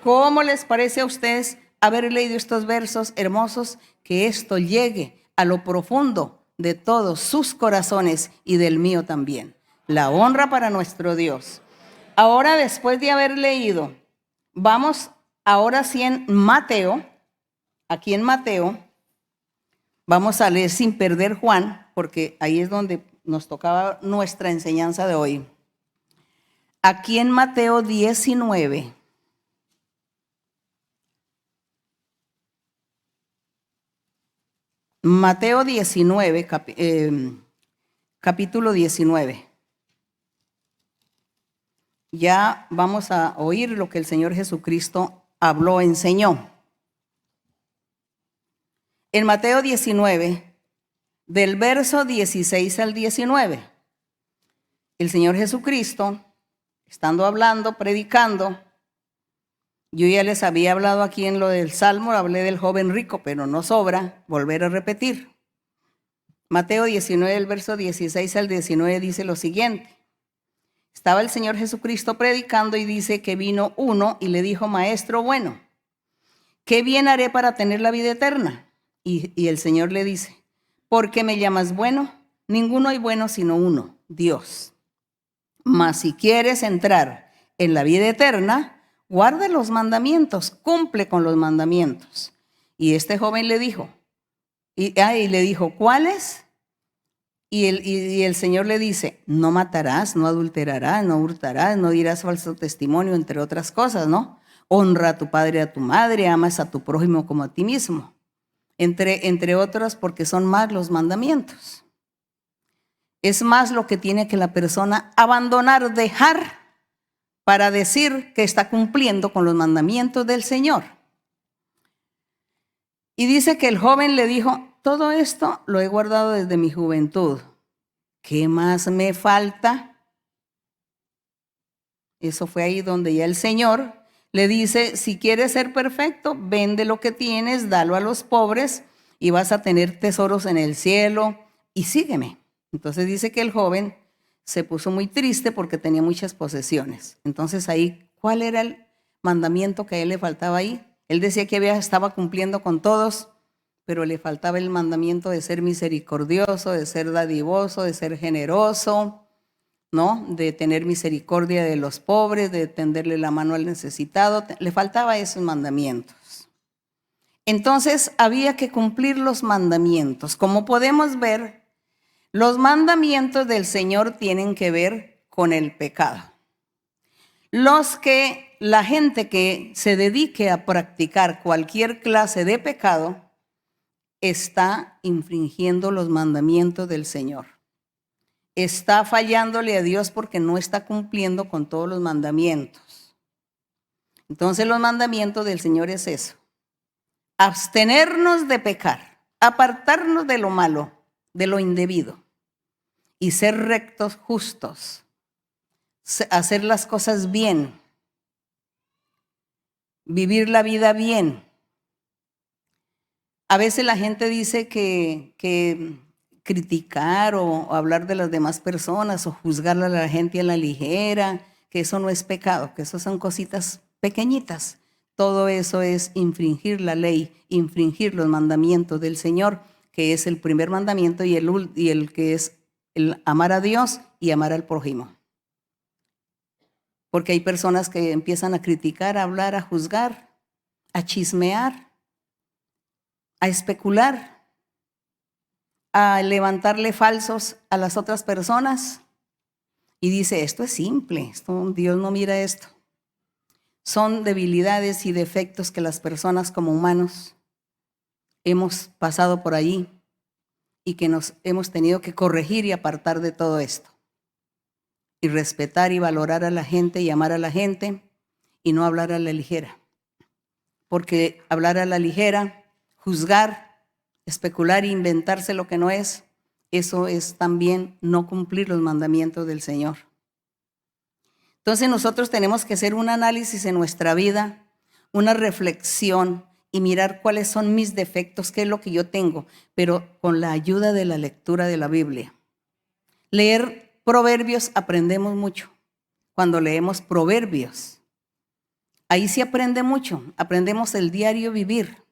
¿Cómo les parece a ustedes haber leído estos versos hermosos? Que esto llegue a lo profundo de todos sus corazones y del mío también. La honra para nuestro Dios. Ahora, después de haber leído, vamos ahora sí en Mateo. Aquí en Mateo, vamos a leer sin perder Juan, porque ahí es donde nos tocaba nuestra enseñanza de hoy. Aquí en Mateo 19. Mateo 19, capítulo 19. Ya vamos a oír lo que el Señor Jesucristo habló, enseñó. En Mateo 19, del verso 16 al 19, el Señor Jesucristo, estando hablando, predicando, yo ya les había hablado aquí en lo del Salmo, hablé del joven rico, pero no sobra volver a repetir. Mateo 19, el verso 16 al 19 dice lo siguiente. Estaba el Señor Jesucristo predicando y dice que vino uno y le dijo, Maestro bueno, ¿qué bien haré para tener la vida eterna? Y el Señor le dice, ¿por qué me llamas bueno? Ninguno hay bueno sino uno, Dios. Mas si quieres entrar en la vida eterna, guarda los mandamientos, cumple con los mandamientos. Y este joven le dijo, ¿cuáles? Y el Señor le dice, no matarás, no adulterarás, no hurtarás, no dirás falso testimonio, entre otras cosas, ¿no? Honra a tu padre y a tu madre, amas a tu prójimo como a ti mismo. Entre otras, porque son más los mandamientos. Es más lo que tiene que la persona abandonar, dejar, para decir que está cumpliendo con los mandamientos del Señor. Y dice que el joven le dijo, todo esto lo he guardado desde mi juventud. ¿Qué más me falta? Eso fue ahí donde ya el Señor le dice, si quieres ser perfecto, vende lo que tienes, dalo a los pobres y vas a tener tesoros en el cielo y sígueme. Entonces dice que el joven se puso muy triste porque tenía muchas posesiones. Entonces ahí, ¿cuál era el mandamiento que a él le faltaba ahí? Él decía que estaba cumpliendo con todos, pero le faltaba el mandamiento de ser misericordioso, de ser dadivoso, de ser generoso, ¿no? De tener misericordia de los pobres, de tenderle la mano al necesitado. Le faltaba esos mandamientos. Entonces había que cumplir los mandamientos. Como podemos ver, los mandamientos del Señor tienen que ver con el pecado. La gente que se dedique a practicar cualquier clase de pecado está infringiendo los mandamientos del Señor. Está fallándole a Dios porque no está cumpliendo con todos los mandamientos. Entonces los mandamientos del Señor es eso. Abstenernos de pecar, apartarnos de lo malo, de lo indebido y ser rectos, justos, hacer las cosas bien, vivir la vida bien. A veces la gente dice que criticar o hablar de las demás personas o juzgar a la gente a la ligera, que eso no es pecado, que eso son cositas pequeñitas. Todo eso es infringir la ley, infringir los mandamientos del Señor, que es el primer mandamiento y el que es el amar a Dios y amar al prójimo. Porque hay personas que empiezan a criticar, a hablar, a juzgar, a chismear, a especular, a levantarle falsos a las otras personas. Y dice, esto es simple, Dios no mira esto. Son debilidades y defectos que las personas como humanos hemos pasado por ahí y que nos hemos tenido que corregir y apartar de todo esto. Y respetar y valorar a la gente y amar a la gente y no hablar a la ligera. Porque hablar a la ligera, juzgar, especular e inventarse lo que no es, eso es también no cumplir los mandamientos del Señor. Entonces nosotros tenemos que hacer un análisis en nuestra vida, una reflexión y mirar cuáles son mis defectos, qué es lo que yo tengo, pero con la ayuda de la lectura de la Biblia. Leer Proverbios aprendemos mucho. Cuando leemos Proverbios, ahí sí aprende mucho. Aprendemos el diario vivir.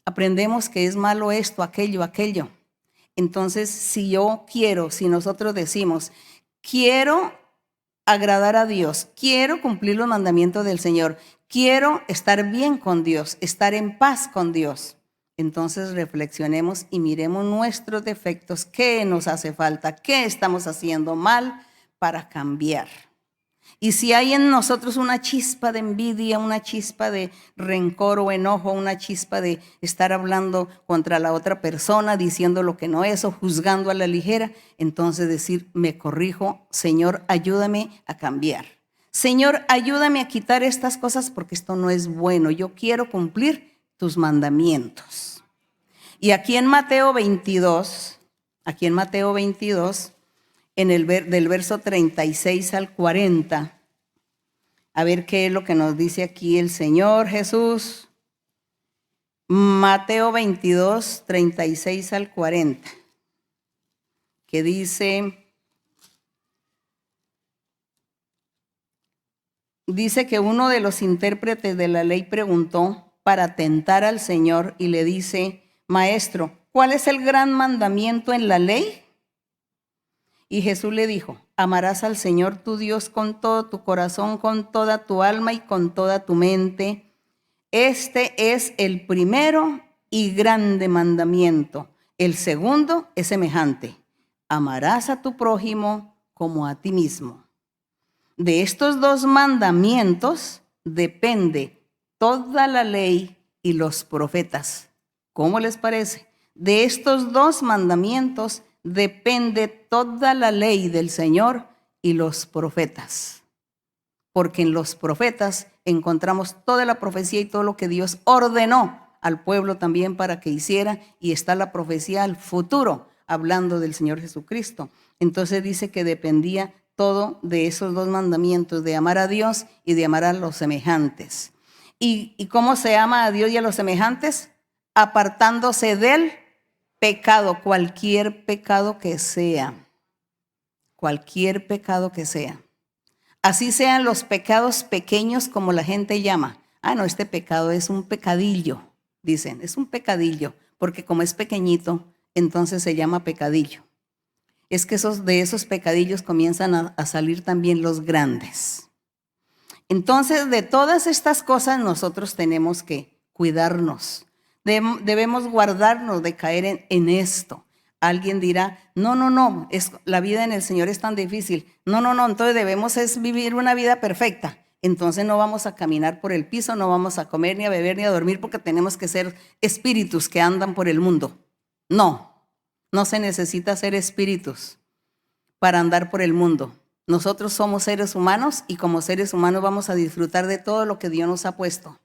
Aprendemos que es malo esto, aquello. Entonces, si nosotros decimos, quiero agradar a Dios, quiero cumplir los mandamientos del Señor, quiero estar bien con Dios, estar en paz con Dios, entonces reflexionemos y miremos nuestros defectos, qué nos hace falta, qué estamos haciendo mal para cambiar. Y si hay en nosotros una chispa de envidia, una chispa de rencor o enojo, una chispa de estar hablando contra la otra persona, diciendo lo que no es o juzgando a la ligera, entonces decir, me corrijo, Señor, ayúdame a cambiar. Señor, ayúdame a quitar estas cosas porque esto no es bueno. Yo quiero cumplir tus mandamientos. Y aquí en Mateo 22, del verso 36 al 40, a ver qué es lo que nos dice aquí el Señor Jesús. Mateo 22, 36 al 40, que dice que uno de los intérpretes de la ley preguntó para tentar al Señor y le dice, Maestro, ¿cuál es el gran mandamiento en la ley? Y Jesús le dijo, amarás al Señor tu Dios con todo tu corazón, con toda tu alma y con toda tu mente. Este es el primero y grande mandamiento. El segundo es semejante. Amarás a tu prójimo como a ti mismo. De estos dos mandamientos depende toda la ley y los profetas. ¿Cómo les parece? De estos dos mandamientos depende toda la ley del Señor y los profetas. Porque en los profetas encontramos toda la profecía y todo lo que Dios ordenó al pueblo también para que hiciera, y está la profecía al futuro, hablando del Señor Jesucristo. Entonces dice que dependía todo de esos dos mandamientos, de amar a Dios y de amar a los semejantes. ¿Y cómo se ama a Dios y a los semejantes? Apartándose del pecado, cualquier pecado que sea. Cualquier pecado que sea. Así sean los pecados pequeños como la gente llama. Ah, no, este pecado es un pecadillo, dicen, es un pecadillo, porque como es pequeñito, entonces se llama pecadillo. Es que de esos pecadillos comienzan a salir también los grandes. Entonces, de todas estas cosas nosotros tenemos que cuidarnos. Debemos guardarnos de caer en esto. Alguien dirá, no, la vida en el Señor es tan difícil. No, entonces debemos vivir una vida perfecta. Entonces no vamos a caminar por el piso, no vamos a comer, ni a beber, ni a dormir, porque tenemos que ser espíritus que andan por el mundo. No se necesita ser espíritus para andar por el mundo. Nosotros somos seres humanos y como seres humanos vamos a disfrutar de todo lo que Dios nos ha puesto.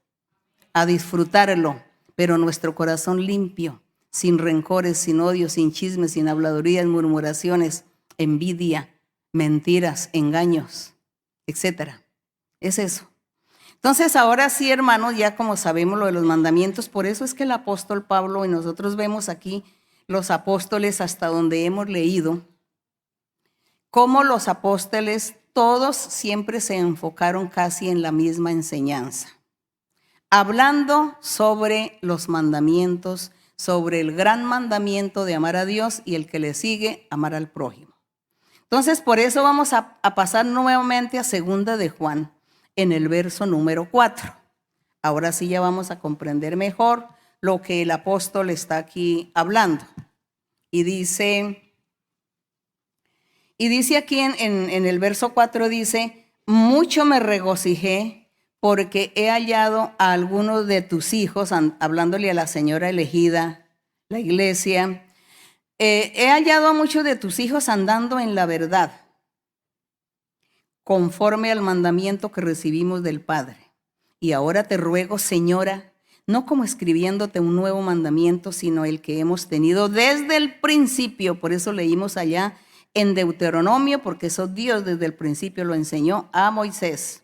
A disfrutarlo, pero nuestro corazón limpio, sin rencores, sin odios, sin chismes, sin habladurías, murmuraciones, envidia, mentiras, engaños, etc. Es eso. Entonces, ahora sí, hermanos, ya como sabemos lo de los mandamientos, por eso es que el apóstol Pablo, y nosotros vemos aquí los apóstoles hasta donde hemos leído, cómo los apóstoles todos siempre se enfocaron casi en la misma enseñanza, hablando sobre los mandamientos, sobre el gran mandamiento de amar a Dios y el que le sigue, amar al prójimo. Entonces, por eso vamos a pasar nuevamente a 2 de Juan, en el verso número 4. Ahora sí ya vamos a comprender mejor lo que el apóstol está aquí hablando. Y dice aquí en el verso 4, dice, mucho me regocijé porque he hallado a algunos de tus hijos, hablándole a la señora elegida, la iglesia, he hallado a muchos de tus hijos andando en la verdad, conforme al mandamiento que recibimos del Padre. Y ahora te ruego, señora, no como escribiéndote un nuevo mandamiento, sino el que hemos tenido desde el principio. Por eso leímos allá en Deuteronomio, porque eso Dios desde el principio lo enseñó a Moisés.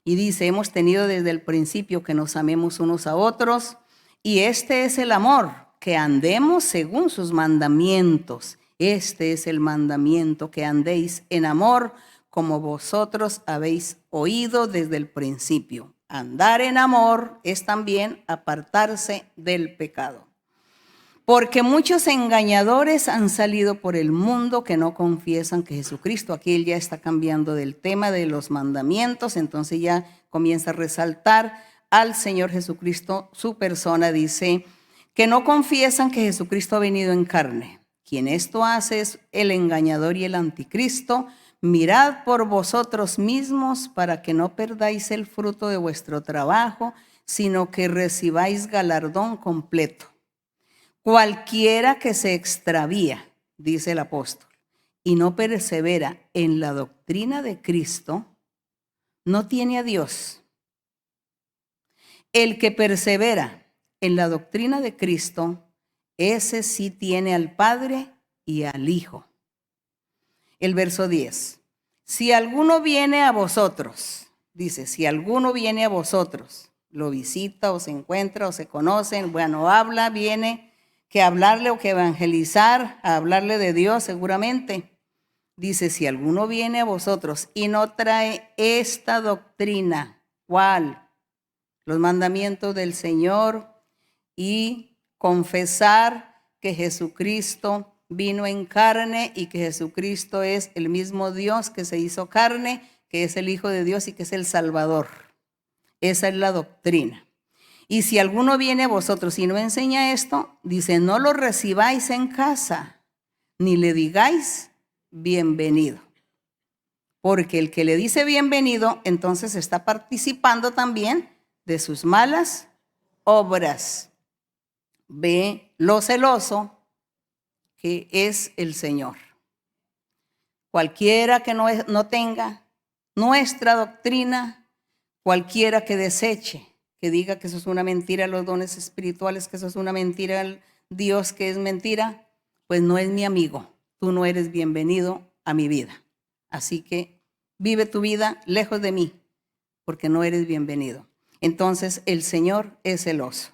Y dice, hemos tenido desde el principio que nos amemos unos a otros, y este es el amor, que andemos según sus mandamientos. Este es el mandamiento, que andéis en amor, como vosotros habéis oído desde el principio. Andar en amor es también apartarse del pecado. Porque muchos engañadores han salido por el mundo que no confiesan que Jesucristo, aquí él ya está cambiando del tema de los mandamientos, entonces ya comienza a resaltar al Señor Jesucristo, su persona, dice, que no confiesan que Jesucristo ha venido en carne. Quien esto hace es el engañador y el anticristo, mirad por vosotros mismos para que no perdáis el fruto de vuestro trabajo, sino que recibáis galardón completo. Cualquiera que se extravía, dice el apóstol, y no persevera en la doctrina de Cristo, no tiene a Dios. El que persevera en la doctrina de Cristo, ese sí tiene al Padre y al Hijo. El verso 10. Si alguno viene a vosotros, dice, si alguno viene a vosotros, lo visita o se encuentra o se conocen, bueno, habla, viene, que hablarle o que evangelizar, a hablarle de Dios seguramente. Dice, si alguno viene a vosotros y no trae esta doctrina, ¿cuál? Los mandamientos del Señor y confesar que Jesucristo vino en carne y que Jesucristo es el mismo Dios que se hizo carne, que es el Hijo de Dios y que es el Salvador. Esa es la doctrina. Y si alguno viene a vosotros y no enseña esto, dice, no lo recibáis en casa, ni le digáis bienvenido. Porque el que le dice bienvenido, entonces está participando también de sus malas obras. Ve lo celoso que es el Señor. Cualquiera que no tenga nuestra doctrina, cualquiera que deseche, que diga que eso es una mentira, los dones espirituales, que eso es una mentira, el Dios que es mentira, pues no es mi amigo. Tú no eres bienvenido a mi vida. Así que vive tu vida lejos de mí, porque no eres bienvenido. Entonces el Señor es celoso.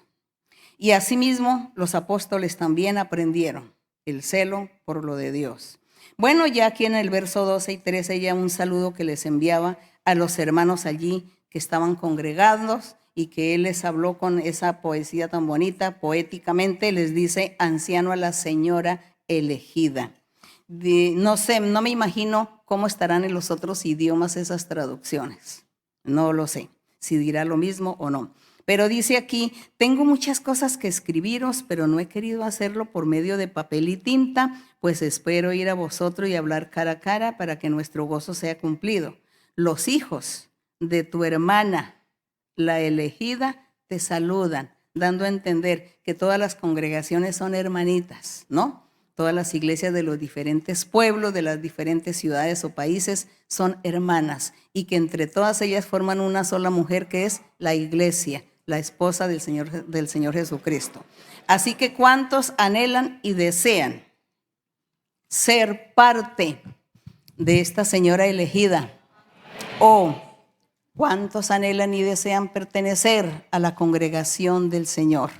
Y asimismo los apóstoles también aprendieron el celo por lo de Dios. Bueno, ya aquí en el verso 12 y 13 ya un saludo que les enviaba a los hermanos allí que estaban congregados y que él les habló con esa poesía tan bonita, poéticamente les dice anciano a la señora elegida. No sé, no me imagino cómo estarán en los otros idiomas esas traducciones. No lo sé, si dirá lo mismo o no. Pero dice aquí, tengo muchas cosas que escribiros, pero no he querido hacerlo por medio de papel y tinta, pues espero ir a vosotros y hablar cara a cara para que nuestro gozo sea cumplido. Los hijos de tu hermana, la elegida, te saludan, dando a entender que todas las congregaciones son hermanitas, ¿no? Todas las iglesias de los diferentes pueblos, de las diferentes ciudades o países son hermanas y que entre todas ellas forman una sola mujer que es la iglesia, la esposa del Señor Jesucristo. Así que ¿cuántos anhelan y desean ser parte de esta señora elegida? ¿O cuántos anhelan y desean pertenecer a la congregación del Señor?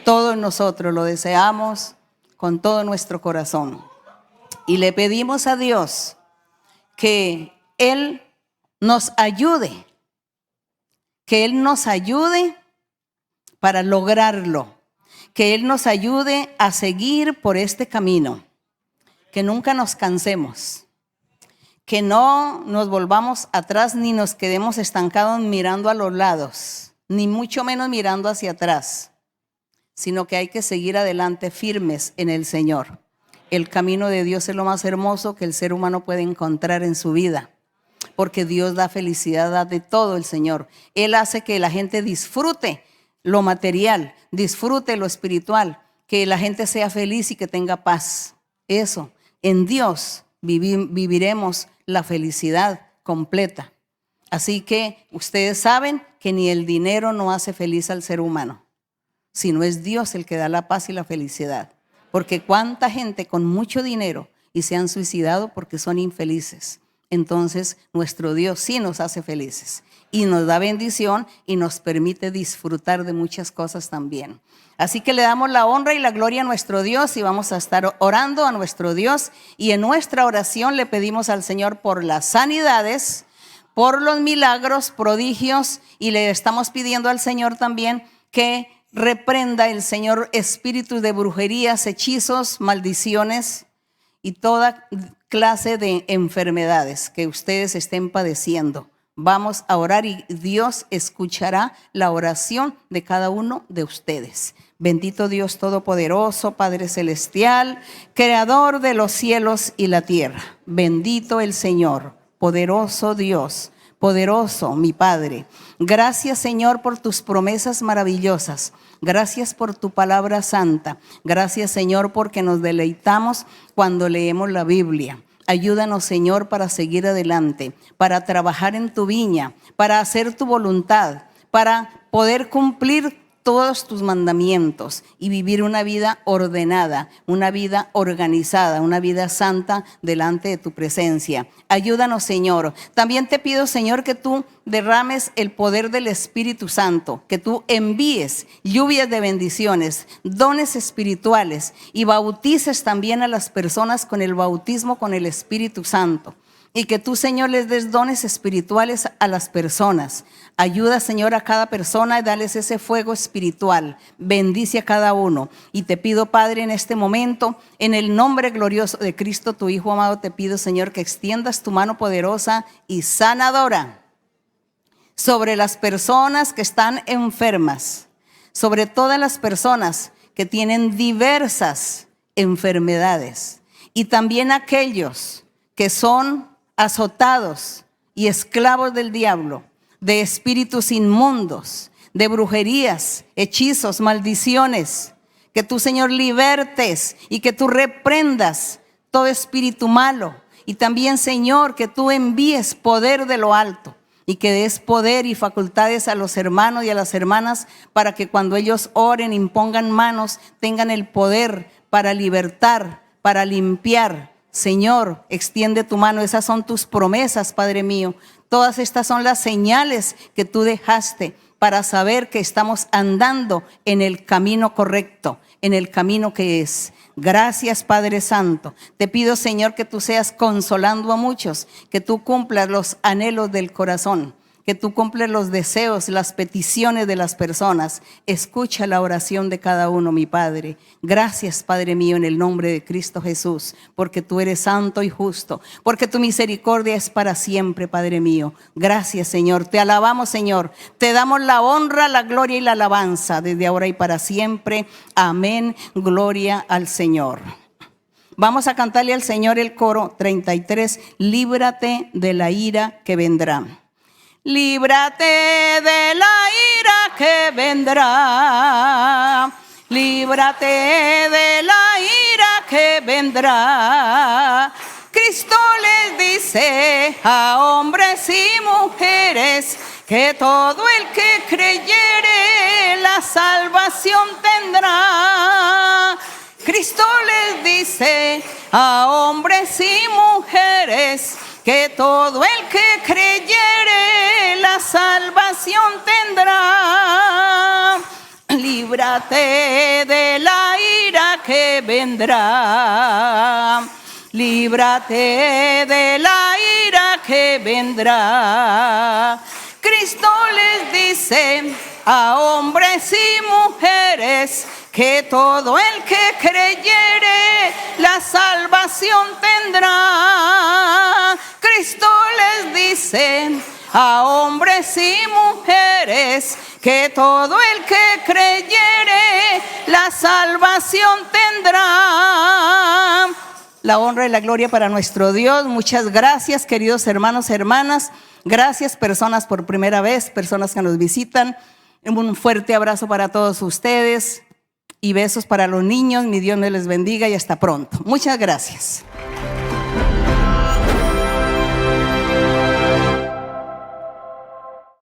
Todos nosotros lo deseamos con todo nuestro corazón. Y le pedimos a Dios que Él nos ayude, para lograrlo, que Él nos ayude a seguir por este camino, que nunca nos cansemos, que no nos volvamos atrás ni nos quedemos estancados mirando a los lados, ni mucho menos mirando hacia atrás, sino que hay que seguir adelante firmes en el Señor. El camino de Dios es lo más hermoso que el ser humano puede encontrar en su vida, porque Dios da felicidad, da de todo el Señor. Él hace que la gente disfrute lo material, disfrute lo espiritual, que la gente sea feliz y que tenga paz. Eso, en Dios viviremos la felicidad completa. Así que ustedes saben que ni el dinero no hace feliz al ser humano, sino es Dios el que da la paz y la felicidad. Porque cuánta gente con mucho dinero y se han suicidado porque son infelices. Entonces nuestro Dios sí nos hace felices y nos da bendición y nos permite disfrutar de muchas cosas también. Así que le damos la honra y la gloria a nuestro Dios y vamos a estar orando a nuestro Dios, y en nuestra oración le pedimos al Señor por las sanidades, por los milagros, prodigios, y le estamos pidiendo al Señor también que reprenda el Señor espíritus de brujerías, hechizos, maldiciones y toda clase de enfermedades que ustedes estén padeciendo. vamos a orar y Dios escuchará la oración de cada uno de ustedes. Bendito Dios Todopoderoso, Padre Celestial, Creador de los cielos y la tierra. Bendito el Señor, poderoso Dios, poderoso mi Padre. Gracias, Señor, por tus promesas maravillosas. Gracias por tu palabra santa. Gracias, Señor, porque nos deleitamos cuando leemos la Biblia. Ayúdanos, Señor, para seguir adelante, para trabajar en tu viña, para hacer tu voluntad, para poder cumplir todos tus mandamientos y vivir una vida ordenada, una vida organizada, una vida santa delante de tu presencia. Ayúdanos, Señor. También te pido, Señor, que tú derrames el poder del Espíritu Santo, que tú envíes lluvias de bendiciones, dones espirituales y bautices también a las personas con el bautismo con el Espíritu Santo. Y que tú, Señor, les des dones espirituales a las personas. Ayuda, Señor, a cada persona y dales ese fuego espiritual. Bendice a cada uno. Y te pido, Padre, en este momento, en el nombre glorioso de Cristo, tu Hijo amado, te pido, Señor, que extiendas tu mano poderosa y sanadora sobre las personas que están enfermas, sobre todas las personas que tienen diversas enfermedades y también aquellos que son azotados y esclavos del diablo, de espíritus inmundos, de brujerías, hechizos, maldiciones. Que tú, Señor, libertes y que tú reprendas todo espíritu malo. Y también, Señor, que tú envíes poder de lo alto y que des poder y facultades a los hermanos y a las hermanas para que cuando ellos oren, impongan manos, tengan el poder para libertar, para limpiar. Señor, extiende tu mano. Esas son tus promesas, Padre mío. Todas estas son las señales que tú dejaste para saber que estamos andando en el camino correcto, en el camino que es. Gracias, Padre Santo. Te pido, Señor, que tú seas consolando a muchos, que tú cumplas los anhelos del corazón, que tú cumples los deseos, las peticiones de las personas. Escucha la oración de cada uno, mi Padre. Gracias, Padre mío, en el nombre de Cristo Jesús, porque tú eres santo y justo, porque tu misericordia es para siempre, Padre mío. Gracias, Señor. Te alabamos, Señor. Te damos la honra, la gloria y la alabanza desde ahora y para siempre. Amén. Gloria al Señor. Vamos a cantarle al Señor el coro 33. Líbrate de la ira que vendrá. Líbrate de la ira que vendrá, líbrate de la ira que vendrá. Cristo les dice a hombres y mujeres que todo el que creyere la salvación tendrá. Cristo les dice a hombres y mujeres que todo el que creyere la salvación tendrá. Líbrate de la ira que vendrá. Líbrate de la ira que vendrá. Cristo les dice a hombres y mujeres que todo el que creyere la salvación tendrá. Cristo les dice a hombres y mujeres que todo el que creyere la salvación tendrá. La honra y la gloria para nuestro Dios. Muchas gracias, queridos hermanos, hermanas. Gracias, personas por primera vez, personas que nos visitan. Un fuerte abrazo para todos ustedes y besos para los niños. Mi Dios me les bendiga y hasta pronto. Muchas gracias.